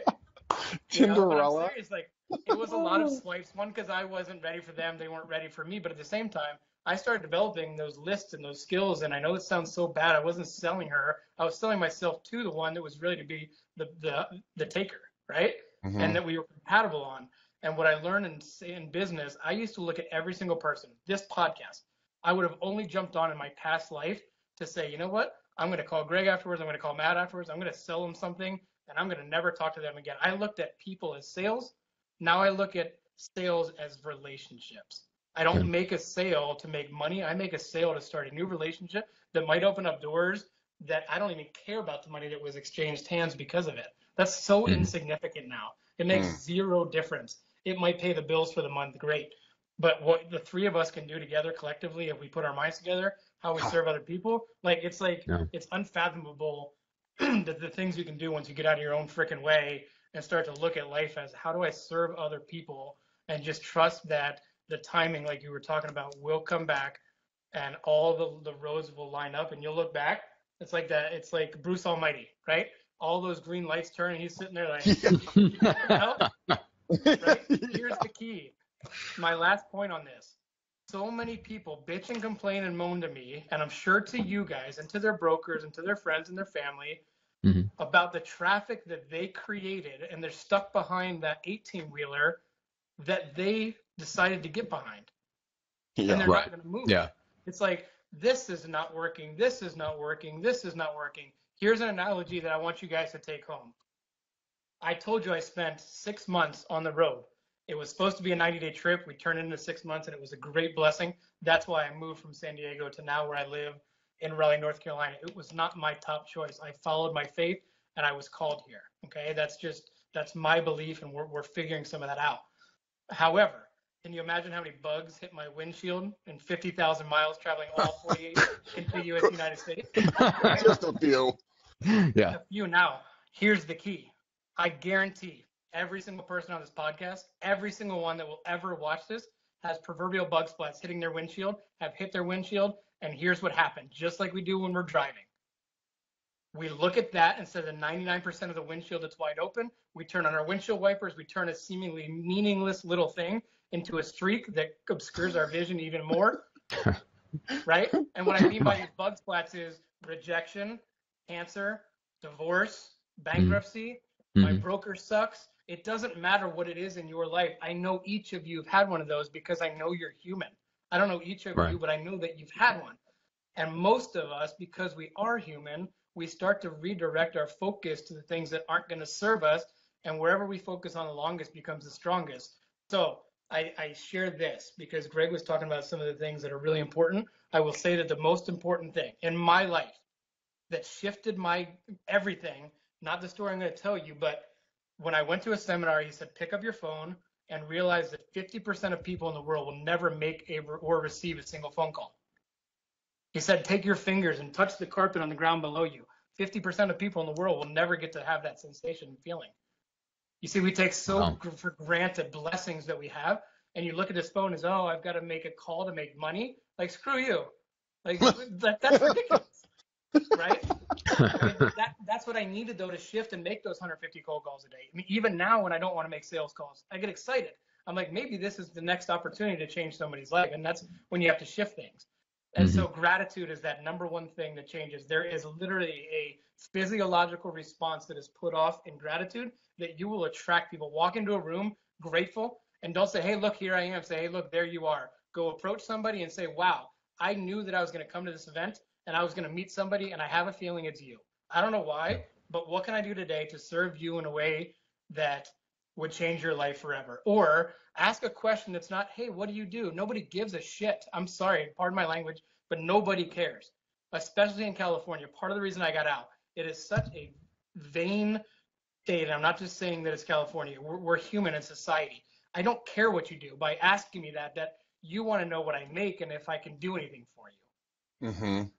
You know, but I'm Tinderella. serious, like it was a lot of swipes. One, because I wasn't ready for them, they weren't ready for me, but at the same time, I started developing those lists and those skills. And I know it sounds so bad. I wasn't selling her. I was selling myself to the one that was really to be the taker, right? Mm-hmm. And that we were compatible on. And what I learned in business, I used to look at every single person. This podcast, I would have only jumped on in my past life to say, you know what? I'm going to call Greg afterwards. I'm going to call Matt afterwards. I'm going to sell them something, and I'm going to never talk to them again. I looked at people as sales. Now I look at sales as relationships. I don't make a sale to make money. I make a sale to start a new relationship that might open up doors that I don't even care about the money that was exchanged hands because of it. That's so insignificant now. It makes zero difference. It might pay the bills for the month, great. But what the three of us can do together collectively, if we put our minds together, how we serve other people, it's unfathomable the things you can do once you get out of your own freaking way and start to look at life as how do I serve other people, and just trust that the timing, like you were talking about, will come back and all the roads will line up and you'll look back. It's like that. It's like Bruce Almighty, right? All those green lights turn and he's sitting there like, you know? Right? Here's the key. My last point on this. So many people bitch and complain and moan to me, and I'm sure to you guys and to their brokers and to their friends and their family about the traffic that they created, and they're stuck behind that 18-wheeler that they decided to get behind. And they're not going to move. Yeah. It's like, this is not working. This is not working. This is not working. Here's an analogy that I want you guys to take home. I told you I spent 6 months on the road. It was supposed to be a 90-day trip. We turned it into 6 months, and it was a great blessing. That's why I moved from San Diego to now where I live in Raleigh, North Carolina. It was not my top choice. I followed my faith, and I was called here. Okay, that's my belief, and we're figuring some of that out. However, can you imagine how many bugs hit my windshield in 50,000 miles traveling all 48 contiguous United States? Just a few. Yeah. A few. Now, here's the key. I guarantee every single person on this podcast, every single one that will ever watch this, has proverbial bug splats hitting their windshield, have hit their windshield, and here's what happened, just like we do when we're driving. We look at that instead of the 99% of the windshield that's wide open. We turn on our windshield wipers. We turn a seemingly meaningless little thing into a streak that obscures our vision even more, right? And what I mean by these bug splats is rejection, cancer, divorce, bankruptcy. My broker sucks. It doesn't matter what it is in your life. I know each of you have had one of those because I know you're human. I don't know each of you, but I know that you've had one. And most of us, because we are human, we start to redirect our focus to the things that aren't going to serve us. And wherever we focus on the longest becomes the strongest. So I share this because Greg was talking about some of the things that are really important. I will say that the most important thing in my life that shifted my everything, not the story I'm going to tell you, but when I went to a seminar, he said, pick up your phone and realize that 50% of people in the world will never make or receive a single phone call. He said, take your fingers and touch the carpet on the ground below you. 50% of people in the world will never get to have that sensation and feeling. You see, we take for granted blessings that we have. And you look at this phone as, oh, I've got to make a call to make money. Like, screw you. Like, that's ridiculous. Right? I mean, that's what I needed, though, to shift and make those 150 cold calls a day. I mean, even now when I don't want to make sales calls, I get excited. I'm like, maybe this is the next opportunity to change somebody's life. And that's when you have to shift things. And so gratitude is that number one thing that changes. There is literally a physiological response that is put off in gratitude that you will attract people. Walk into a room grateful and don't say, hey, look, here I am. Say, hey, look, there you are. Go approach somebody and say, wow, I knew that I was going to come to this event and I was going to meet somebody and I have a feeling it's you. I don't know why, but what can I do today to serve you in a way that would change your life forever? Or ask a question that's not, hey, what do you do? Nobody gives a shit. I'm sorry, pardon my language, but nobody cares, especially in California. Part of the reason I got out, it is such a vain state. And I'm not just saying that it's California. We're human in society. I don't care what you do. By asking me that you want to know what I make and if I can do anything for you.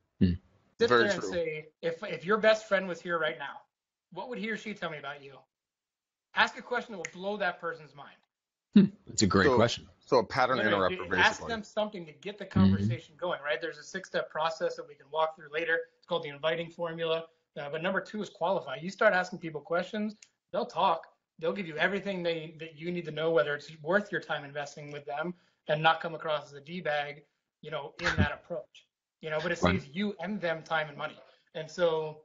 Sit Very there and true. say, if your best friend was here right now, what would he or she tell me about you? Ask a question that will blow that person's mind. It's a great question. So a pattern interrupter, basically. Ask them something to get the conversation going, right? There's a 6-step process that we can walk through later. It's called the inviting formula. But number 2 is qualify. You start asking people questions, they'll talk. They'll give you everything that you need to know, whether it's worth your time investing with them and not come across as a D-bag, in that approach. But it saves you and them time and money. And so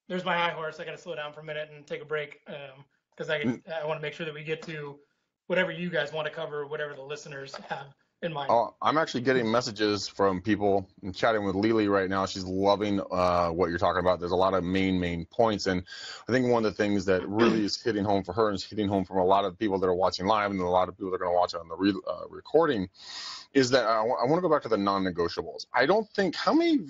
there's my high horse. I got to slow down for a minute and take a break because I want to make sure that we get to whatever you guys want to cover, whatever the listeners have in mind. Oh, I'm actually getting messages from people. I'm chatting with Lily right now. She's loving what you're talking about. There's a lot of main points. And I think one of the things that really is hitting home for her and is hitting home from a lot of people that are watching live and a lot of people that are going to watch it on the recording is that I want to go back to the non-negotiables. I don't think how many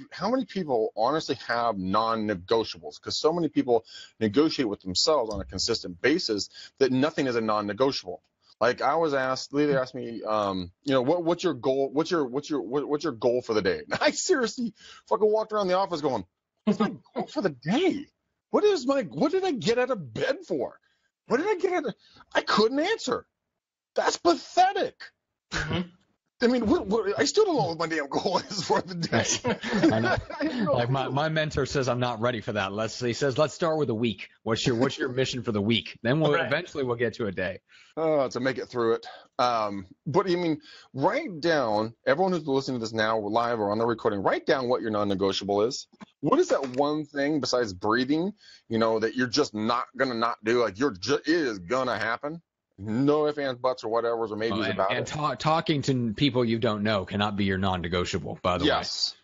people honestly have non-negotiables, because so many people negotiate with themselves on a consistent basis that nothing is a non-negotiable. Like I was asked, Lily asked me, what's your goal? What's your goal for the day? And I seriously fucking walked around the office going, what's my goal for the day? What did I get out of bed for? What did I get out of? I couldn't answer. That's pathetic. Mm-hmm. I mean, I still don't know what my damn goal is for the day. I know. Like my mentor says, I'm not ready for that. He says, let's start with a week. What's your mission for the week? Then eventually we'll get to a day. To make it through it. But I mean, write down, everyone who's listening to this now live or on the recording, write down what your non-negotiable is. What is that one thing besides breathing, that you're just not going to not do? Like it is going to happen. No ifs, ands, buts, or whatever's or maybes about it. And talking to people you don't know cannot be your non-negotiable, by the way. Yes.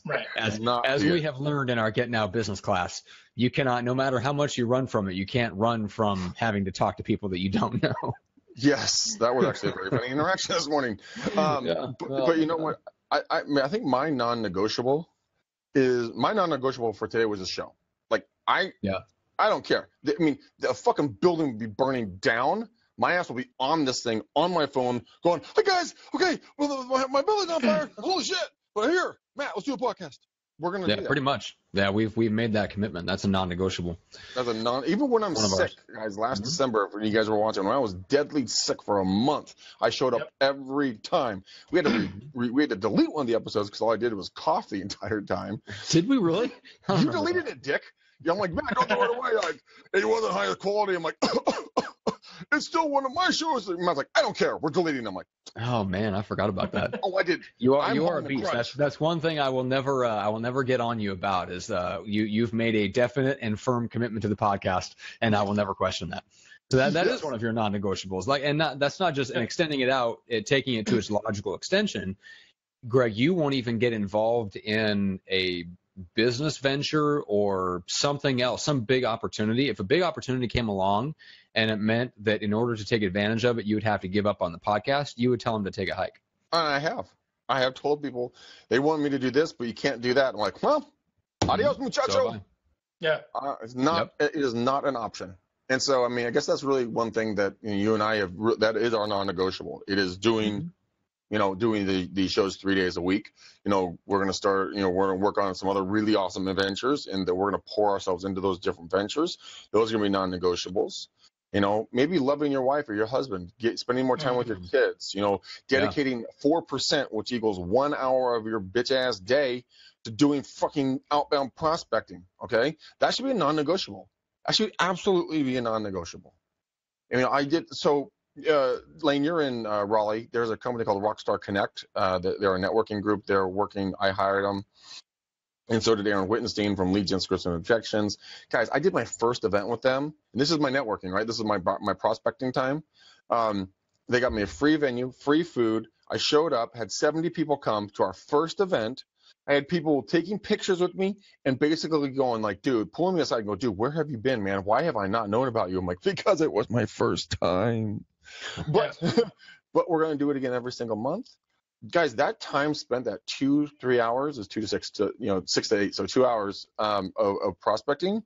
Right. As we have learned in our Get Now business class, you cannot, no matter how much you run from it, you can't run from having to talk to people that you don't know. Yes, that was actually a very funny interaction this morning. But you know what? I think my non-negotiable for today was a show. Like I don't care. I mean, the fucking building would be burning down. My ass will be on this thing on my phone going, hey guys, okay, well, my building's on fire. Holy shit. But here, Matt, let's do a podcast. We're going to do that. Pretty much. Yeah, we've made that commitment. That's a non-negotiable. Even when I'm sick, guys, last December, when you guys were watching, when I was deadly sick for a month, I showed up every time. We had to delete one of the episodes because all I did was cough the entire time. Did we really? You deleted it, Dick. I'm like, man, don't throw it away. Like, it wasn't high quality. I'm like, it's still one of my shows. And I was like, I don't care. We're deleting them. I'm like, oh man, I forgot about that. Oh, I did. You are a beast. That's one thing I will never get on you about is you've made a definite and firm commitment to the podcast, and I will never question that. So that is one of your non-negotiables. That's not just extending it out, taking it to its logical extension. Greg, you won't even get involved in a business venture or something else, some big opportunity. If a big opportunity came along and it meant that in order to take advantage of it, you would have to give up on the podcast, you would tell them to take a hike. I have told people they want me to do this, but you can't do that. I'm like, well, adios, muchacho. So it's not. It is not an option. And so, I mean, I guess that's really one thing that you and I have. That is our non-negotiable. It is doing. Doing the shows 3 days a week. We're going to start, we're going to work on some other really awesome ventures, and that we're going to pour ourselves into those different ventures. Those are going to be non-negotiables. Maybe loving your wife or your husband, spending more time with your kids, dedicating 4%, which equals 1 hour of your bitch ass day to doing fucking outbound prospecting. Okay. That should be a non-negotiable. That should absolutely be a non-negotiable. Lane, you're in Raleigh. There's a company called Rockstar Connect. They're a networking group. They're working. I hired them. And so did Aaron Wittenstein from Lead Gen Scripts and Objections. Guys, I did my first event with them. And this is my networking, right? This is my prospecting time. They got me a free venue, free food. I showed up, had 70 people come to our first event. I had people taking pictures with me and basically going like, dude, pulling me aside and go, dude, where have you been, man? Why have I not known about you? I'm like, because it was my first time. But we're going to do it again every single month. Guys, that time spent, that 2-3 hours is 2 to 6 to 6 to 8, so 2 hours of prospecting.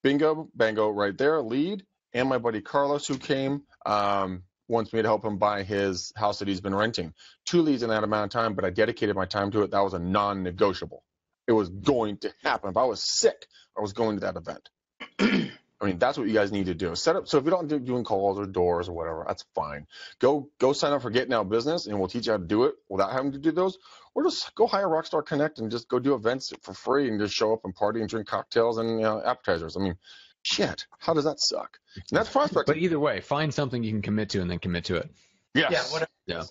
Bingo, bango, right there. Lead, and my buddy Carlos, who came, wants me to help him buy his house that he's been renting. 2 leads in that amount of time, but I dedicated my time to it. That was a non-negotiable. It was going to happen. If I was sick, I was going to that event. I mean, that's what you guys need to do. Set up. So if you don't do doing calls or doors or whatever, that's fine. Go sign up for Getting Out Business, and we'll teach you how to do it without having to do those. Or just go hire Rockstar Connect and just go do events for free and just show up and party and drink cocktails and appetizers. I mean, shit, how does that suck? And that's prospecting. But either way, find something you can commit to and then commit to it. Yes. Yeah. Whatever. Yeah.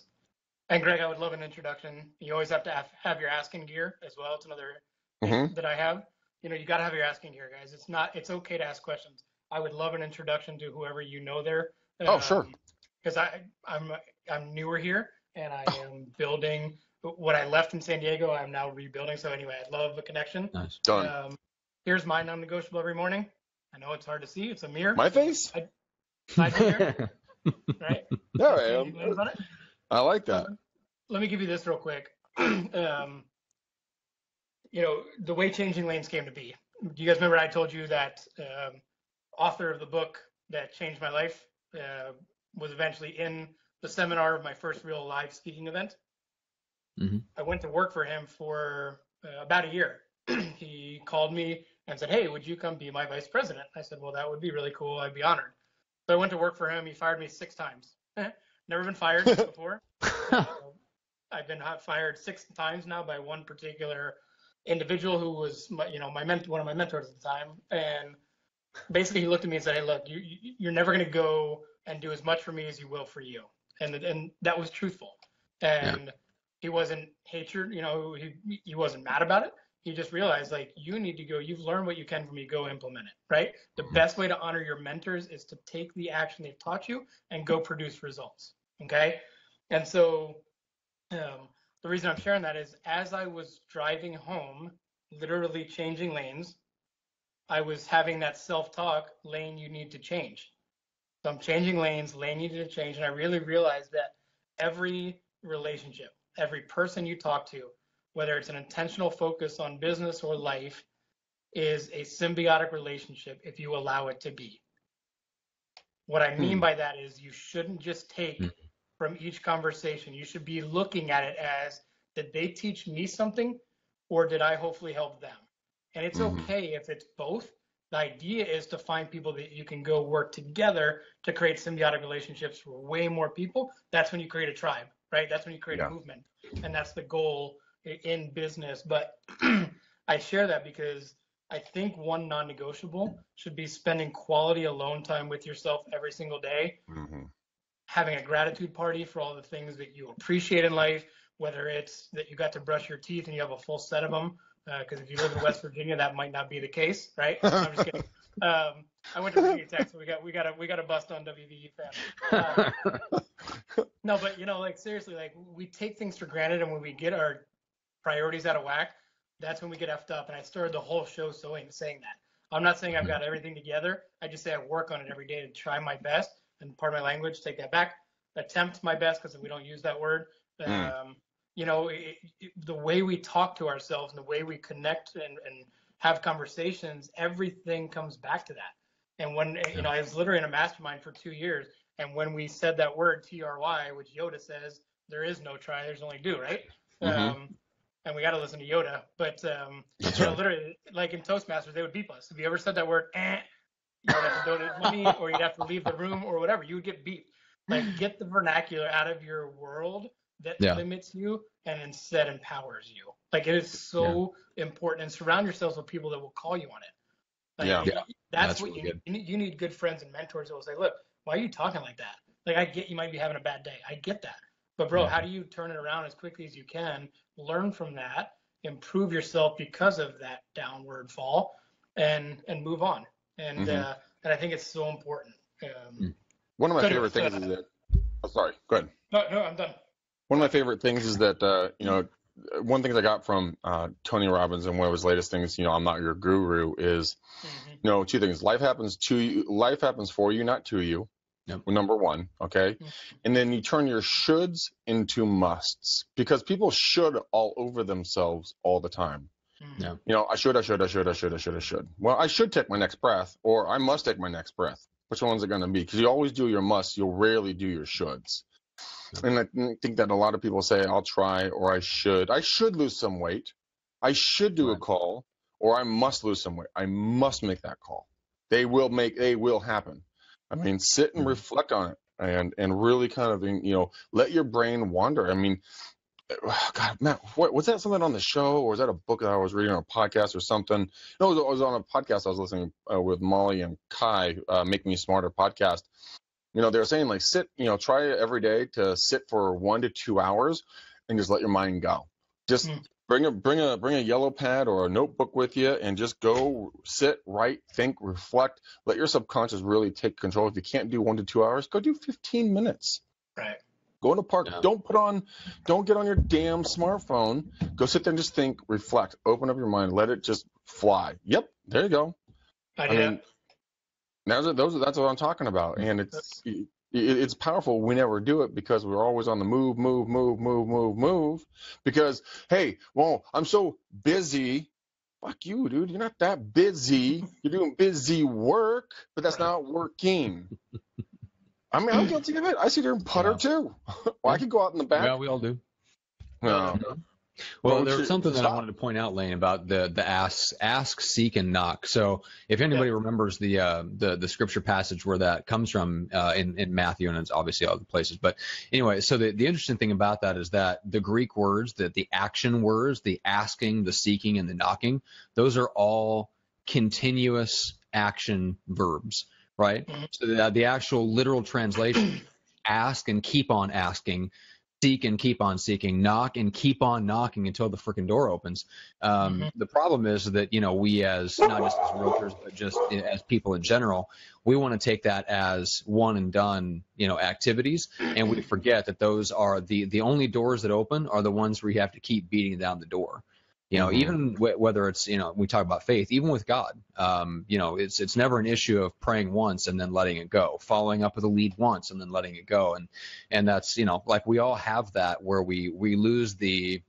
And Greg, I would love an introduction. You always have to have your asking gear as well. It's another thing that I have. You got to have your asking gear, guys. It's okay to ask questions. I would love an introduction to whoever you know there. Oh, sure. Because I'm newer here and I am building what I left in San Diego. I'm now rebuilding. So anyway, I'd love a connection. Nice. Done. Here's my non-negotiable every morning. I know it's hard to see. It's a mirror. My face? Side mirror. Right? There I am. I like that. Let me give you this real quick. The way Changing Lanes came to be. Do you guys remember I told you that author of the book that changed my life was eventually in the seminar of my first real live speaking event? Mm-hmm. I went to work for him for about a year. He called me and said, "Hey, would you come be my vice president?" I said, "Well, that would be really cool. I'd be honored." So I went to work for him. He fired me 6 times. Never been fired before. I've been fired 6 times now by one particular individual who was one of my mentors at the time. And basically he looked at me and said, "Hey, look, you're never going to go and do as much for me as you will for you." And that was truthful. And he wasn't hatred, he wasn't mad about it. He just realized, like, you need to go, you've learned what you can from me, go implement it, right? The best way to honor your mentors is to take the action they've taught you and go produce results, okay? And so the reason I'm sharing that is as I was driving home, literally changing lanes, I was having that self-talk, Lane, you need to change. So I'm changing lanes, Lane, you need to change. And I really realized that every relationship, every person you talk to, whether it's an intentional focus on business or life, is a symbiotic relationship if you allow it to be. What I mean by that is you shouldn't just take from each conversation. You should be looking at it as, did they teach me something or did I hopefully help them? And it's okay if it's both. The idea is to find people that you can go work together to create symbiotic relationships for way more people. That's when you create a tribe, right? That's when you create a movement. And that's the goal in business. But I share that because I think one non-negotiable should be spending quality alone time with yourself every single day, having a gratitude party for all the things that you appreciate in life, whether it's that you got to brush your teeth and you have a full set of them, because if you live in West Virginia, that might not be the case, right? I'm just kidding. I went to Virginia Tech, so we got a bust on WVE fan. No, but like seriously, like we take things for granted, and when we get our priorities out of whack, that's when we get effed up. And I started the whole show saying that. I'm not saying I've got everything together. I just say I work on it every day to try my best. And part of my language, take that back. Attempt my best, because we don't use that word. The way we talk to ourselves and the way we connect and have conversations, everything comes back to that. And when, I was literally in a mastermind for 2 years. And when we said that word, TRY, which Yoda says, there is no try, there's only do, right? And we got to listen to Yoda. But, literally, like in Toastmasters, they would beep us. If you ever said that word, you would have to donate money or you'd have to leave the room or whatever. You would get beeped. Like, get the vernacular out of your world that limits you and instead empowers you. Like, it is so important. And surround yourselves with people that will call you on it. Like, that's what really you need good friends and mentors that will say, look, why are you talking like that? Like, I get you might be having a bad day. I get that. But, bro, how do you turn it around as quickly as you can, learn from that, improve yourself because of that downward fall, and move on? And I think it's so important. One of my favorite things is that – oh, sorry. Go ahead. No, I'm done. One of my favorite things is that, one thing I got from Tony Robbins and one of his latest things, I'm not your guru, is, 2 things. Life happens for you, not to you. Yep. Number one, okay? And then you turn your shoulds into musts, because people should all over themselves all the time. I should. Well, I should take my next breath, or I must take my next breath. Which one's it going to be? Because you always do your musts, you'll rarely do your shoulds. And I think that a lot of people say, I'll try, or I should. I should lose some weight. I should do a call, or I must lose some weight. I must make that call. They will happen. I mean, sit and reflect on it and really kind of, let your brain wander. I mean, God, Matt, was that something on the show, or was that a book that I was reading, or a podcast or something? No, it was on a podcast I was listening with Molly and Kai, Make Me Smarter podcast. They were saying, like, sit, try every day to sit for 1 to 2 hours and just let your mind go. Just bring a yellow pad or a notebook with you and just go sit, write, think, reflect. Let your subconscious really take control. If you can't do 1 to 2 hours, go do 15 minutes. Right. Go in the park. Yeah. Don't get on your damn smartphone. Go sit there and just think, reflect, open up your mind, let it just fly. Yep, there you go. I mean, that's what I'm talking about, and it's powerful. We never do it because we're always on the move. Because, hey, well, I'm so busy. Fuck you, dude. You're not that busy. You're doing busy work, but that's not working. I mean, I'm guilty of it. I sit there and putter too. Well, I could go out in the back. Yeah, we all do. No. Well, there's something that I wanted to point out, Lane, about the ask, seek, and knock. So if anybody remembers the scripture passage where that comes from in Matthew, and it's obviously other places. But anyway, so the interesting thing about that is that the Greek words, the action words, the asking, the seeking, and the knocking, those are all continuous action verbs. Right? So the actual literal translation, ask and keep on asking, seek and keep on seeking, knock and keep on knocking until the freaking door opens. The problem is that, we as, not just as realtors, but just as people in general, we want to take that as one and done, activities. And we forget that those are the only doors that open are the ones where you have to keep beating down the door. Even whether it's, we talk about faith, even with God, it's never an issue of praying once and then letting it go, following up with a lead once and then letting it go. And that's, like we all have that where we lose the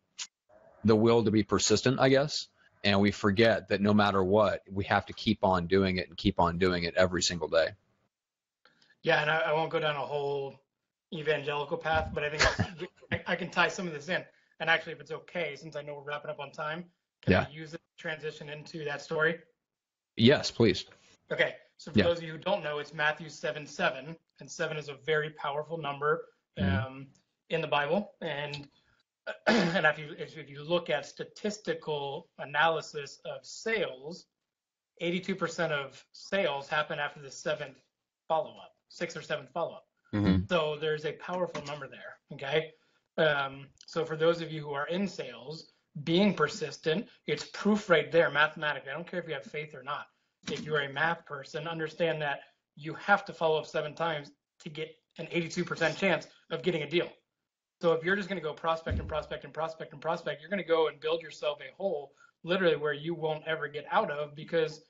will to be persistent, I guess. And we forget that no matter what, we have to keep on doing it and keep on doing it every single day. Yeah. And I won't go down a whole evangelical path, but I think I can tie some of this in. And actually, if it's okay, since I know we're wrapping up on time, can I use it to transition into that story? Yes, please. Okay. So for those of you who don't know, it's Matthew 7:7, and 7 is a very powerful number in the Bible. And if you look at statistical analysis of sales, 82% of sales happen after the 6th or seventh follow-up. So there's a powerful number there. Okay. So for those of you who are in sales, being persistent, it's proof right there mathematically. I don't care if you have faith or not. If you're a math person, understand that you have to follow up 7 times to get an 82% chance of getting a deal. So if you're just going to go prospect, you're going to go and build yourself a hole literally where you won't ever get out of, because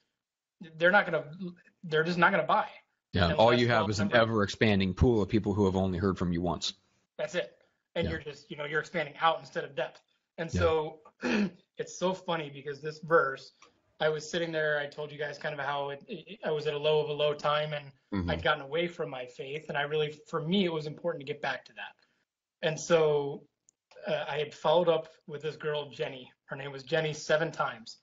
they're just not going to buy. Yeah. All you have is an ever expanding pool of people who have only heard from you once. That's it. And you're just, you're expanding out instead of depth. And so it's so funny because this verse, I was sitting there, I told you guys kind of how I was at a low of a low time, and I'd gotten away from my faith. And for me, it was important to get back to that. And so I had followed up with this girl, Jenny. Her name was Jenny 7 times.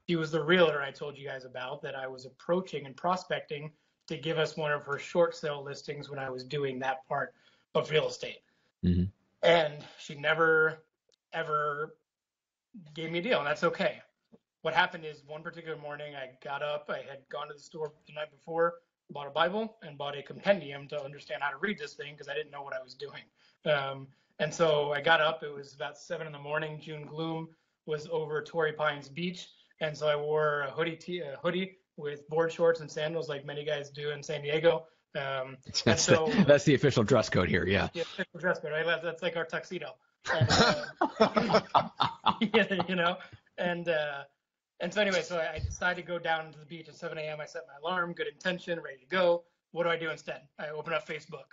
She was the realtor I told you guys about that I was approaching and prospecting to give us one of her short sale listings when I was doing that part of real estate. And she never, ever gave me a deal, and that's okay. What happened is one particular morning I got up, I had gone to the store the night before, bought a Bible and bought a compendium to understand how to read this thing because I didn't know what I was doing. And so I got up, it was about 7 a.m, June gloom was over Torrey Pines Beach. And so I wore a hoodie with board shorts and sandals like many guys do in San Diego. That's the official dress code here. Yeah. Yeah, official dress code, right? That's like our tuxedo. And so anyway, so I decided to go down to the beach at 7 a.m. I set my alarm, good intention, ready to go. What do I do instead? I open up Facebook.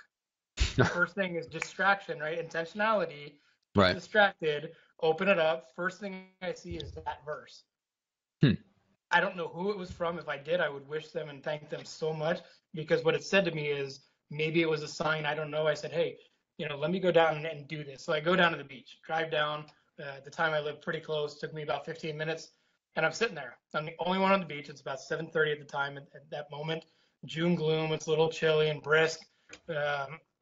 The first thing is distraction, right? Intentionality. Right. Distracted. Open it up. First thing I see is that verse. I don't know who it was from. If I did, I would wish them and thank them so much, because what it said to me is, maybe it was a sign. I don't know. I said, hey, let me go down and do this. So I go down to the beach, drive down. At the time I lived pretty close. Took me about 15 minutes. And I'm sitting there. I'm the only one on the beach. It's about 7:30 at the time at that moment. June gloom. It's a little chilly and brisk.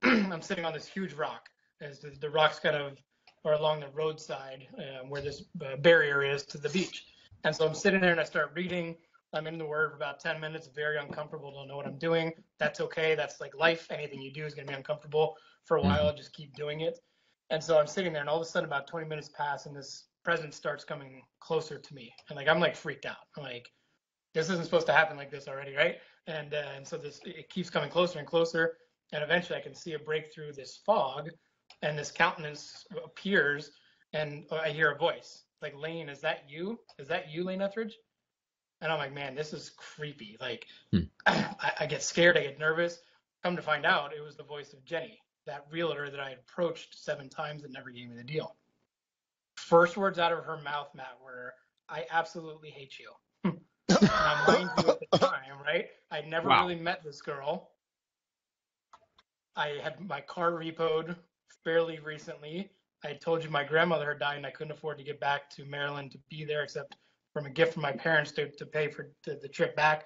I'm sitting on this huge rock. As the rocks kind of are along the roadside where this barrier is to the beach. And so I'm sitting there and I start reading. I'm in the Word for about 10 minutes, very uncomfortable, don't know what I'm doing. That's okay. That's like life. Anything you do is going to be uncomfortable for a while. Just keep doing it. And so I'm sitting there, and all of a sudden, about 20 minutes pass, and this presence starts coming closer to me. And like I'm like freaked out. I'm like, this isn't supposed to happen like this already, right? And so it keeps coming closer and closer, and eventually I can see it break through this fog, and this countenance appears, and I hear a voice like, Lane, is that you? Is that you, Lane Ethridge? And I'm like, man, this is creepy. Like, I get scared, I get nervous. Come to find out, it was the voice of Jenny, that realtor that I had approached 7 times that never gave me the deal. First words out of her mouth, Matt, were, I absolutely hate you. Now, mind you, at the time, right? I'd never really met this girl. I had my car repoed fairly recently. I told you my grandmother had died and I couldn't afford to get back to Maryland to be there except from a gift from my parents to pay for the trip back.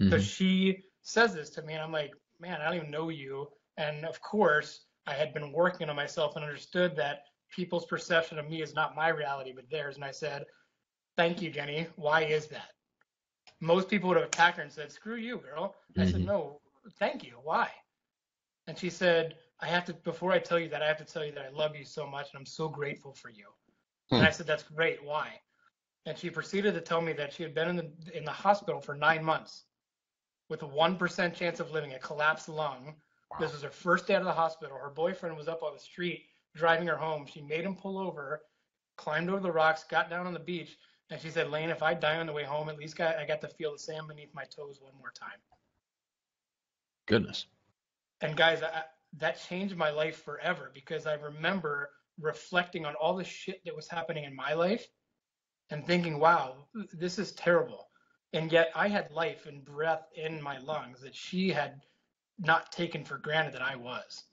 So she says this to me and I'm like, man, I don't even know you. And of course, I had been working on myself and understood that people's perception of me is not my reality, but theirs. And I said, thank you, Jenny. Why is that? Most people would have attacked her and said, screw you, girl. I said, no, thank you. Why? And she said, before I tell you that, I have to tell you that I love you so much and I'm so grateful for you. And I said, that's great. Why? And she proceeded to tell me that she had been in the hospital for 9 months with a 1% chance of living, a collapsed lung. This was her first day out of the hospital. Her boyfriend was up on the street driving her home. She made him pull over, climbed over the rocks, got down on the beach, and she said, Lane, if I die on the way home, at least I got to feel the sand beneath my toes one more time. Goodness. And guys, that changed my life forever because I remember reflecting on all the shit that was happening in my life and thinking, wow, this is terrible. And yet I had life and breath in my lungs that she had not taken for granted that I was.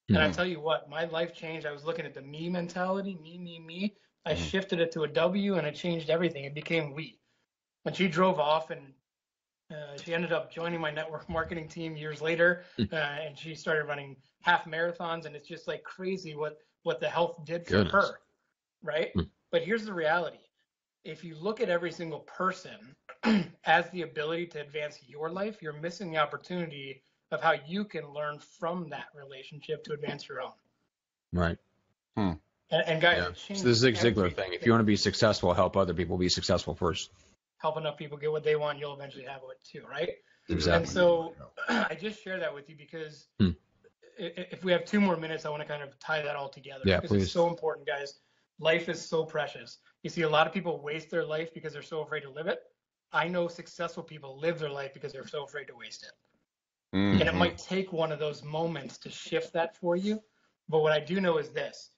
And I tell you what, my life changed. I was looking at the me mentality, me. I shifted it to a W and it changed everything. It became we. When she drove off and she ended up joining my network marketing team years later, and she started running half marathons. And it's just like crazy what the health did for her, right? But here's the reality. If you look at every single person as the ability to advance your life, you're missing the opportunity of how you can learn from that relationship to advance your own. Right. And guys, so this is Zig Ziglar thing. If you want to be successful, help other people be successful first. Help enough people get what they want, you'll eventually have it too, right? Exactly. And so I just share that with you because if we have 2 more minutes, I want to kind of tie that all together. Yeah, because please. It's so important, guys. Life is so precious. You see a lot of people waste their life because they're so afraid to live it. I know successful people live their life because they're so afraid to waste it. And it might take one of those moments to shift that for you. But what I do know is this.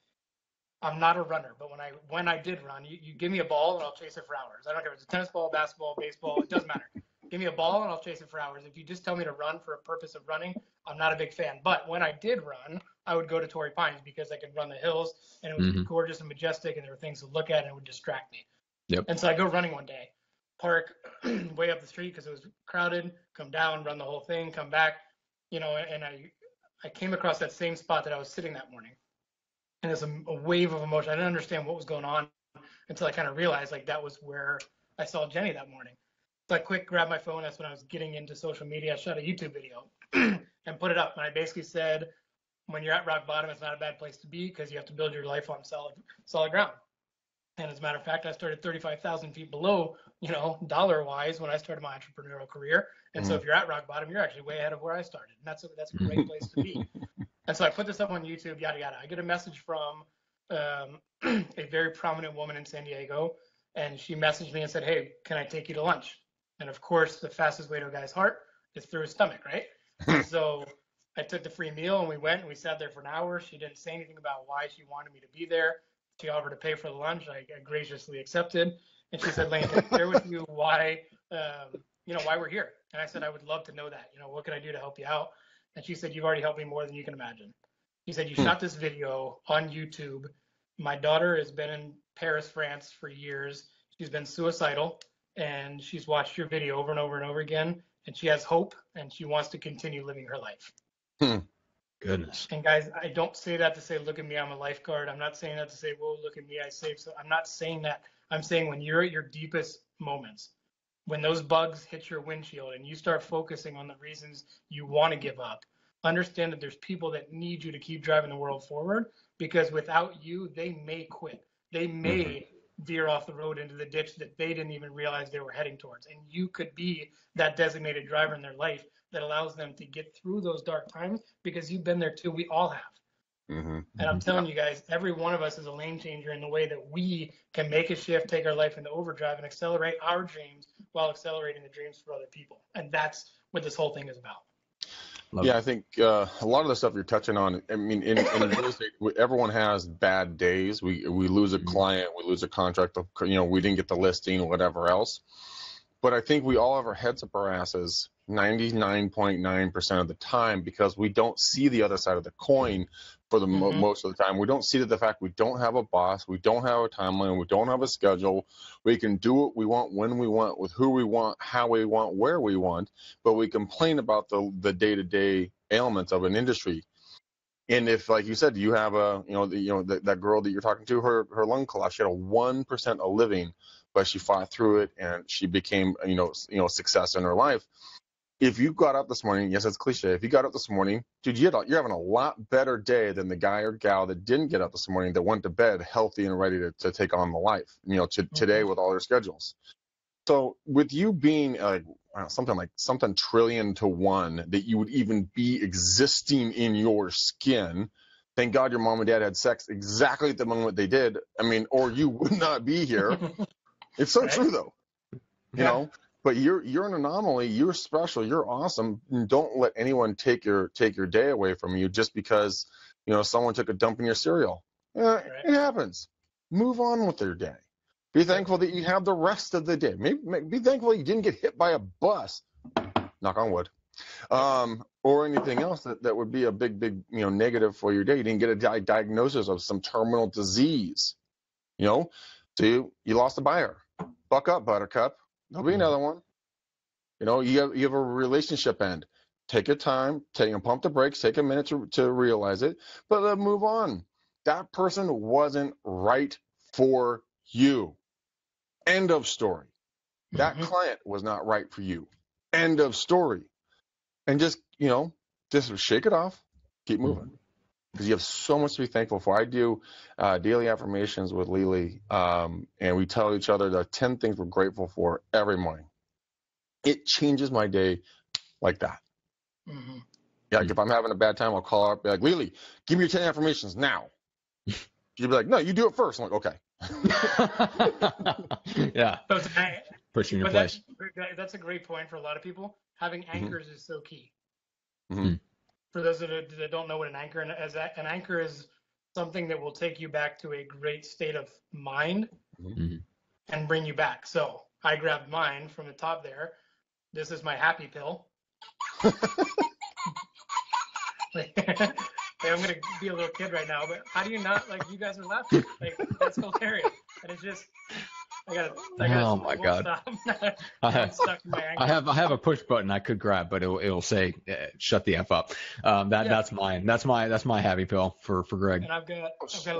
I'm not a runner, but when I did run, you give me a ball and I'll chase it for hours. I don't care if it's a tennis ball, basketball, baseball, it doesn't matter. Give me a ball and I'll chase it for hours. If you just tell me to run for a purpose of running, I'm not a big fan. But when I did run, I would go to Torrey Pines because I could run the hills and it was gorgeous and majestic and there were things to look at and it would distract me. And so I go running one day, park way up the street because it was crowded, come down, run the whole thing, come back, and I came across that same spot that I was sitting that morning. And it's a wave of emotion. I didn't understand what was going on until I kind of realized like that was where I saw Jenny that morning. So I quick grabbed my phone. That's when I was getting into social media. I shot a YouTube video and put it up. And I basically said, when you're at rock bottom, it's not a bad place to be because you have to build your life on solid ground. And as a matter of fact, I started 35,000 feet below, dollar-wise when I started my entrepreneurial career. And so if you're at rock bottom, you're actually way ahead of where I started. And that's a great place to be. And so I put this up on YouTube, yada, yada. I get a message from a very prominent woman in San Diego. And she messaged me and said, hey, can I take you to lunch? And of course, the fastest way to a guy's heart is through his stomach, right? And so I took the free meal and we went and we sat there for an hour. She didn't say anything about why she wanted me to be there. She offered to pay for the lunch. I graciously accepted. And she said, Lane, can I share with you why we're here? And I said, I would love to know that. What can I do to help you out? And she said, you've already helped me more than you can imagine. She said, you shot this video on YouTube. My daughter has been in Paris, France for years. She's been suicidal. and she's watched your video over and over and over again, and she has hope, and she wants to continue living her life. Goodness. And guys, I don't say that to say, look at me, I'm a lifeguard. I'm not saying that to say, whoa, look at me, I saved. So I'm not saying that. I'm saying when you're at your deepest moments, when those bugs hit your windshield and you start focusing on the reasons you want to give up, understand that there's people that need you to keep driving the world forward, because without you, they may quit. They may veer off the road into the ditch that they didn't even realize they were heading towards. And you could be that designated driver in their life that allows them to get through those dark times, because you've been there too. We all have. And I'm telling you guys, every one of us is a lane changer in the way that we can make a shift, take our life into overdrive, and accelerate our dreams while accelerating the dreams for other people. And that's what this whole thing is about. I think a lot of the stuff you're touching on, I mean, in real estate, everyone has bad days. We lose a client, we lose a contract, we didn't get the listing or whatever else. But I think we all have our heads up our asses 99.9% of the time, because we don't see the other side of the coin for the most of the time. We don't see the fact we don't have a boss, we don't have a timeline, we don't have a schedule. We can do what we want, when we want, with who we want, how we want, where we want, but we complain about the day-to-day ailments of an industry. And if, like you said, you have that girl that you're talking to, her lung collapse, she had a 1% of living, but she fought through it and she became, a success in her life. If you got up this morning, yes, it's cliche. If you got up this morning, dude, you're having a lot better day than the guy or gal that didn't get up this morning, that went to bed healthy and ready to take on the life, today with all their schedules. So with you being something trillion to one that you would even be existing in your skin, thank God your mom and dad had sex exactly at the moment they did. I mean, or you would not be here. It's so true, though. You know. But you're an anomaly. You're special. You're awesome. Don't let anyone take your day away from you just because someone took a dump in your cereal. It happens. Move on with their day. Be thankful that you have the rest of the day. Maybe be thankful you didn't get hit by a bus. Knock on wood. Or anything else that would be a big negative for your day. You didn't get a diagnosis of some terminal disease. So you lost a buyer. Buck up, Buttercup. There'll be another one. You have a relationship end. Take your time, pump the brakes, take a minute to realize it, but move on. That person wasn't right for you. End of story. That client was not right for you. End of story. And just shake it off, keep moving. Because you have so much to be thankful for. I do daily affirmations with Lily, and we tell each other the 10 things we're grateful for every morning. It changes my day like that. Like if I'm having a bad time, I'll call her up, be like, Lily, give me your 10 affirmations now. She'd be like, no, you do it first. I'm like, okay. Yeah. Push you in your place. That's a great point for a lot of people. Having anchors is so key. For those that don't know what an anchor is, an anchor is something that will take you back to a great state of mind and bring you back. So I grabbed mine from the top there. This is my happy pill. Hey, I'm going to be a little kid right now, but how do you not, you guys are laughing. That's hilarious. And it's just, I got oh my God. I have a push button I could grab, but it'll say shut the F up. That's mine. That's my happy pill for Greg. And I've got a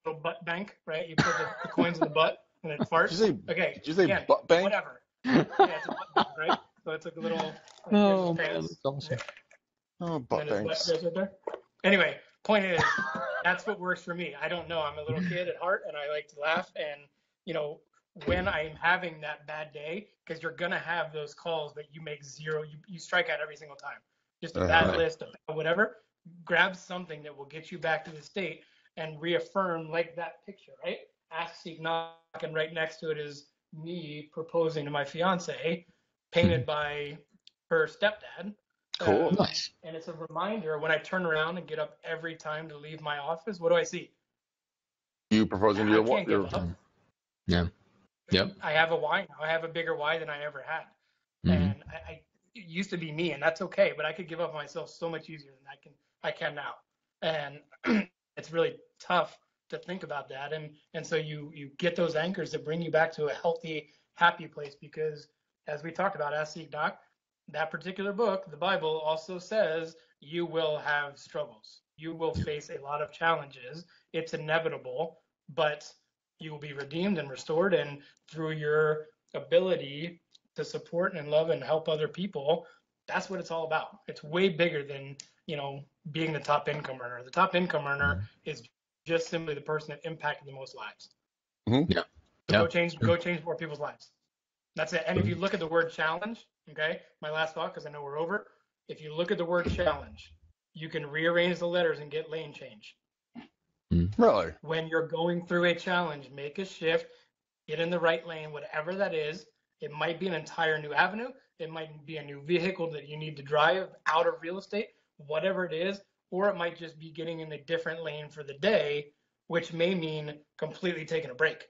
little butt bank, right? You put the coins in the butt and it farts. Did you say butt bank? Whatever. Yeah, it's a butt bank, right? So it's a little. Oh, man, that's awesome. Oh, butt banks. Right there. Anyway, point is, that's what works for me. I don't know. I'm a little kid at heart, and I like to laugh. And when I'm having that bad day, because you're gonna have those calls that you make zero, you strike out every single time. Just a bad list of whatever. Grab something that will get you back to the state and reaffirm, like that picture, right? Ask, seek, knock, and right next to it is me proposing to my fiance, painted by her stepdad. Cool. Nice. And it's a reminder when I turn around and get up every time to leave my office, what do I see? You proposing to your wife. Yeah. Yep. I have a why now. I have a bigger why than I ever had. And it used to be me, and that's okay, but I could give up myself so much easier than I can now. And it's really tough to think about that. And so you get those anchors that bring you back to a happy place, because as we talked about, Ask, Seek, Knock, that particular book, the Bible, also says you will have struggles. You will face a lot of challenges. It's inevitable, but you will be redeemed and restored. And through your ability to support and love and help other people, that's what it's all about. It's way bigger than, being the top income earner. The top income earner is just simply the person that impacted the most lives. Mm-hmm. Yeah. So go change more people's lives. That's it. And if you look at the word challenge, okay, my last thought, because I know we're over. If you look at the word challenge, you can rearrange the letters and get lane change. Really? When you're going through a challenge, make a shift, get in the right lane, whatever that is. It might be an entire new avenue. It might be a new vehicle that you need to drive out of real estate, whatever it is. Or it might just be getting in a different lane for the day, which may mean completely taking a break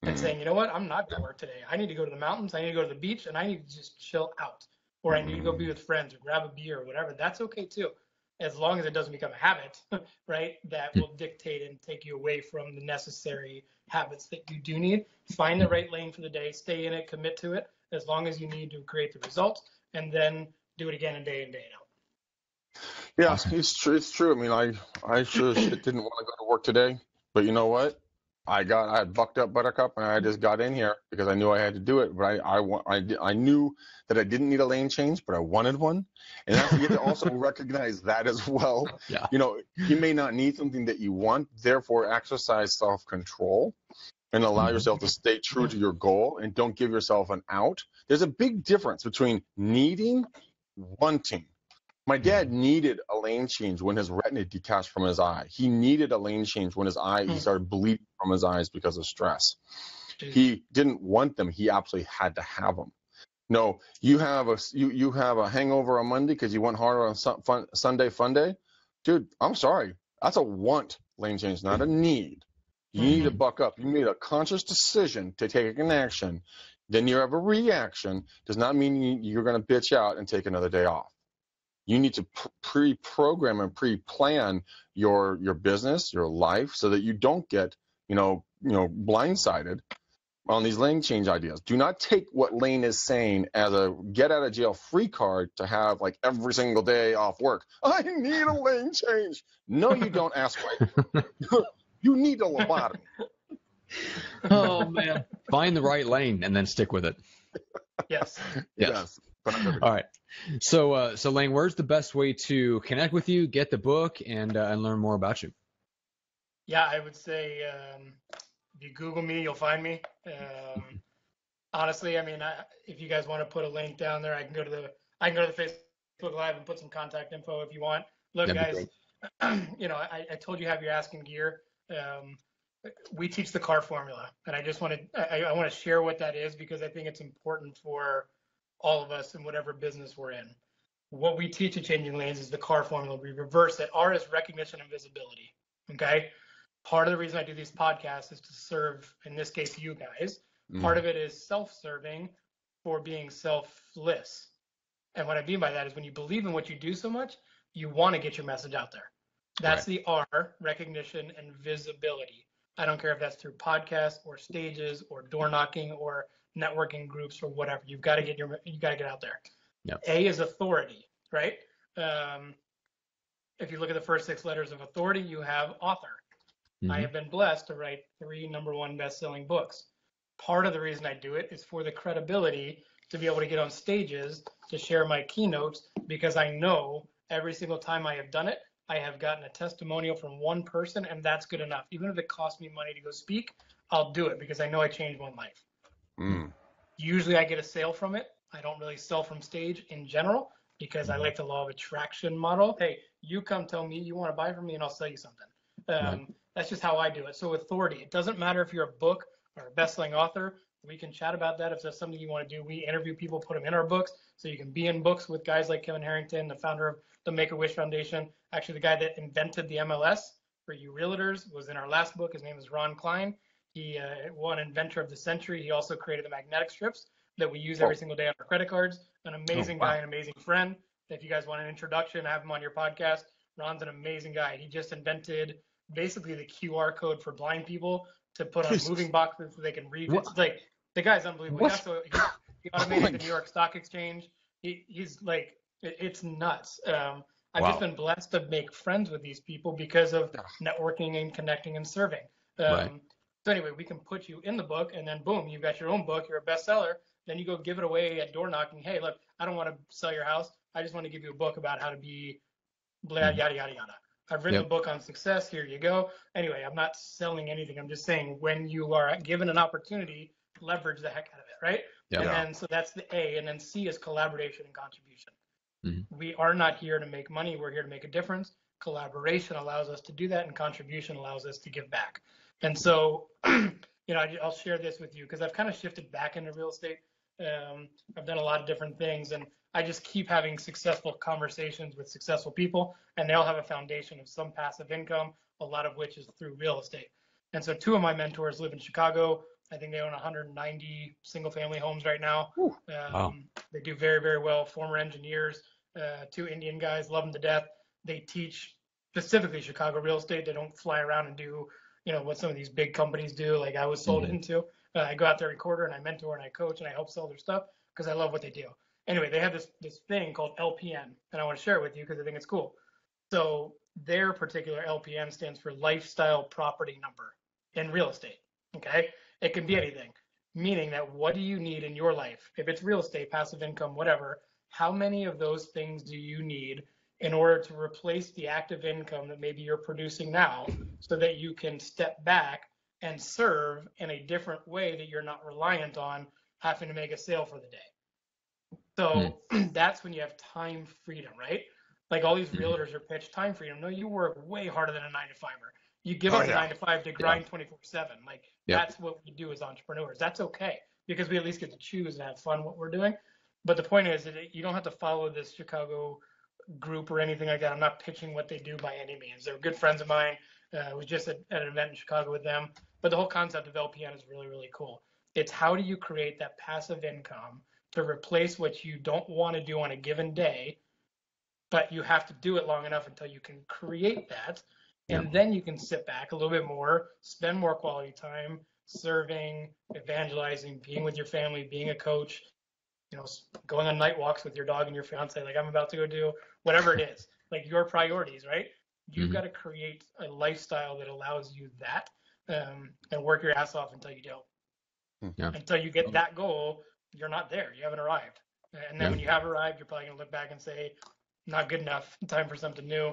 and saying, you know what, I'm not going to work today. I need to go to the mountains. I need to go to the beach, and I need to just chill out. Or I need to go be with friends or grab a beer or whatever. That's okay too, as long as it doesn't become a habit, right? That will dictate and take you away from the necessary habits that you do need. Find the right lane for the day, stay in it, commit to it, as long as you need to create the results, and then do it again and day in, day out. Yeah, it's true. It's true. I mean, I sure as shit didn't want to go to work today, but you know what? I had bucked up Buttercup, and I just got in here because I knew I had to do it. But I knew that I didn't need a lane change, but I wanted one, and I forget to also recognize that as well. Yeah. You may not need something that you want, therefore exercise self-control and allow yourself to stay true to your goal, and don't give yourself an out. There's a big difference between needing, wanting. My dad needed a lane change when his retina detached from his eye. He needed a lane change when he started bleeding from his eyes because of stress. He didn't want them. He absolutely had to have them. No, you have a hangover on Monday because you went harder on Sunday fun day. Dude, I'm sorry. That's a want lane change, not a need. You need to buck up. You made a conscious decision to take an action. Then you have a reaction. Does not mean you're going to bitch out and take another day off. You need to pre-program and pre-plan your business, your life, so that you don't get, blindsided on these lane change ideas. Do not take what Lane is saying as a get out of jail free card to have like every single day off work. I need a lane change. No, you don't, ask why. You need a lobotomy. Oh man, find the right lane and then stick with it. Yes. Yes. All right. So Lane, where's the best way to connect with you, get the book, and learn more about you? Yeah, I would say if you Google me, you'll find me. Honestly, I mean, if you guys want to put a link down there, I can go to the Facebook Live and put some contact info if you want. Look, guys, I told you have your asking gear. We teach the CAR formula, and I just want to share what that is, because I think it's important for all of us in whatever business we're in. What we teach at Changing Lanes is the CAR formula. We reverse it. R is recognition and visibility. Okay. Part of the reason I do these podcasts is to serve, in this case, you guys. Part of it is self-serving for being selfless. And what I mean by that is when you believe in what you do so much, you want to get your message out there. That's the R, recognition and visibility. I don't care if that's through podcasts or stages or door knocking or networking groups or whatever. You've got to get out there. Yep. A is authority, right? If you look at the first 6 letters of authority, you have author. I have been blessed to write 3 #1 best-selling books. Part of the reason I do it is for the credibility to be able to get on stages to share my keynotes, because I know every single time I have done it, I have gotten a testimonial from one person, and that's good enough. Even if it costs me money to go speak, I'll do it because I know I changed one life. Usually I get a sale from it. I don't really sell from stage in general because I like the law of attraction model. Hey, you come tell me you want to buy from me and I'll sell you something. That's just how I do it. So authority, it doesn't matter if you're a book or a best-selling author. We can chat about that if that's something you want to do. We interview people, put them in our books, so you can be in books with guys like Kevin Harrington, the founder of the Make-A-Wish Foundation. Actually, the guy that invented the MLS for you realtors was in our last book. His name is Ron Klein. He won Inventor of the Century. He also created the magnetic strips that we use every single day on our credit cards. An amazing guy, an amazing friend. If you guys want an introduction, have him on your podcast. Ron's an amazing guy. He just invented basically the QR code for blind people to put on moving boxes so they can read. It's like The guy's unbelievable. What? He automated the New York Stock Exchange. He's like, it's nuts. I've just been blessed to make friends with these people because of networking and connecting and serving. Right. So anyway, we can put you in the book, and then boom, you've got your own book. You're a bestseller. Then you go give it away at door knocking. Hey, look, I don't want to sell your house. I just want to give you a book about how to be blah, yada, yada, yada. I've written a book on success. Here you go. Anyway, I'm not selling anything. I'm just saying when you are given an opportunity, leverage the heck out of it, right? Yep. And then so that's the A. And then C is collaboration and contribution. Mm-hmm. We are not here to make money. We're here to make a difference. Collaboration allows us to do that, and contribution allows us to give back. And so, I'll share this with you because I've kind of shifted back into real estate. I've done a lot of different things, and I just keep having successful conversations with successful people, and they all have a foundation of some passive income, a lot of which is through real estate. And so 2 of my mentors live in Chicago. I think they own 190 single-family homes right now. Wow. They do very, very well. Former engineers, 2 Indian guys, love them to death. They teach specifically Chicago real estate. They don't fly around and do, what some of these big companies do, like I was sold into. I go out there every quarter and I mentor and I coach and I help sell their stuff because I love what they do. Anyway, they have this thing called LPN, and I want to share it with you because I think it's cool. So their particular LPN stands for lifestyle property number in real estate. Okay, it can be anything, meaning that what do you need in your life? If it's real estate, passive income, whatever, how many of those things do you need in order to replace the active income that maybe you're producing now so that you can step back and serve in a different way that you're not reliant on having to make a sale for the day? So that's when you have time freedom, right? Like all these realtors are pitched time freedom. No, you work way harder than a 9-to-5er. You give up a 9-to-5 to grind 24/7. Like that's what we do as entrepreneurs. That's okay because we at least get to choose and have fun what we're doing. But the point is that you don't have to follow this Chicago group or anything like that. I'm not pitching what they do by any means. They're good friends of mine. I was just at an event in Chicago with them. But the whole concept of LPN is really, really cool. It's how do you create that passive income to replace what you don't want to do on a given day, but you have to do it long enough until you can create that. And then you can sit back a little bit more, spend more quality time serving, evangelizing, being with your family, being a coach, going on night walks with your dog and your fiance, like I'm about to go do, whatever it is, like your priorities, right? You've got to create a lifestyle that allows you that and work your ass off until you don't. Until you get that goal, you're not there. You haven't arrived. And then when you have arrived, you're probably going to look back and say, not good enough, time for something new,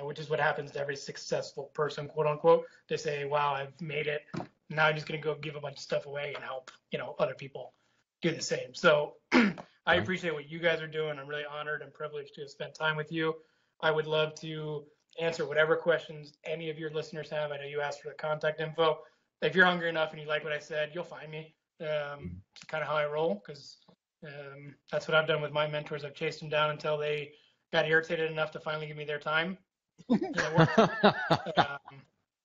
which is what happens to every successful person, quote unquote. They say, wow, I've made it. Now I'm just going to go give a bunch of stuff away and help, other people do the same. So I appreciate what you guys are doing. I'm really honored and privileged to have spent time with you. I would love to answer whatever questions any of your listeners have. I know you asked for the contact info. If you're hungry enough and you like what I said, you'll find me. It's kind of how I roll because that's what I've done with my mentors. I've chased them down until they got irritated enough to finally give me their time.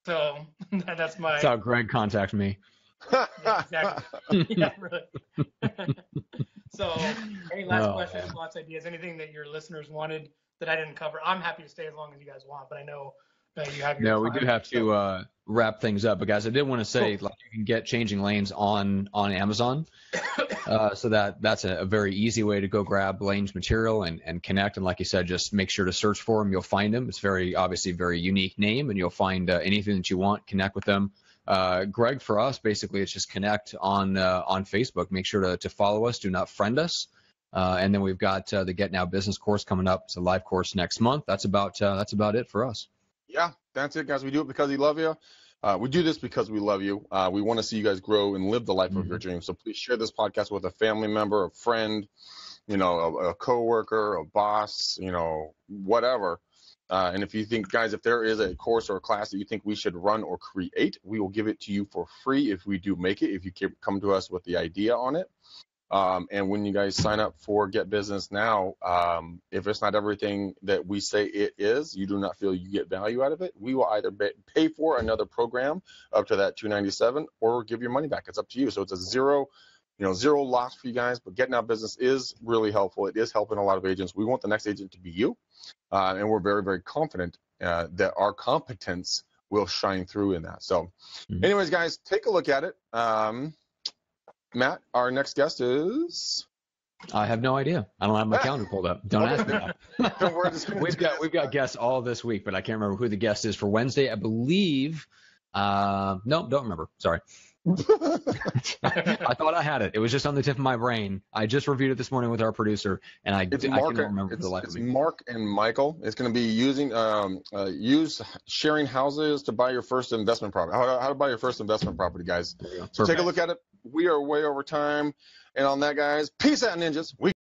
So that's how Greg contacted me. Yeah, exactly. Yeah, really. So any last questions, thoughts, ideas, anything that your listeners wanted that I didn't cover? I'm happy to stay as long as you guys want, but I know you have your we do have to wrap things up. But guys, I did want to say, you can get Changing Lanes on Amazon. So that's a very easy way to go grab Lane's material and connect. And like you said, just make sure to search for him. You'll find him. It's obviously very unique name, and you'll find anything that you want. Connect with them. Greg, for us, basically, it's just connect on Facebook. Make sure to follow us. Do not friend us. And then we've got the Get Now Business course coming up. It's a live course next month. That's about it for us. Yeah, that's it, guys. We do it because we love you. We do this because we love you. We want to see you guys grow and live the life of your dreams. So please share this podcast with a family member, a friend, a coworker, a boss, whatever. And if you think, guys, if there is a course or a class that you think we should run or create, we will give it to you for free if we do make it, if you come to us with the idea on it. And when you guys sign up for Get Business Now, if it's not everything that we say it is, you do not feel you get value out of it, we will either pay for another program up to that $297 or give your money back. It's up to you. So it's a zero loss for you guys. But Get Now Business is really helpful. It is helping a lot of agents. We want the next agent to be you. And we're very, very confident that our competence will shine through in that. So anyways, guys, take a look at it. Matt, our next guest is. I have no idea. I don't have my calendar pulled up. Don't ask me that. Don't worry, just we've got guests all this week, but I can't remember who the guest is for Wednesday. I believe. No, don't remember. Sorry. I thought I had it. It was just on the tip of my brain. I just reviewed it this morning with our producer, and I can't remember for the life of me. It's Mark and Michael. It's going to be use sharing houses to buy your first investment property. How to buy your first investment property, guys. So take a look at it. We are way over time. And on that, guys, peace out, ninjas.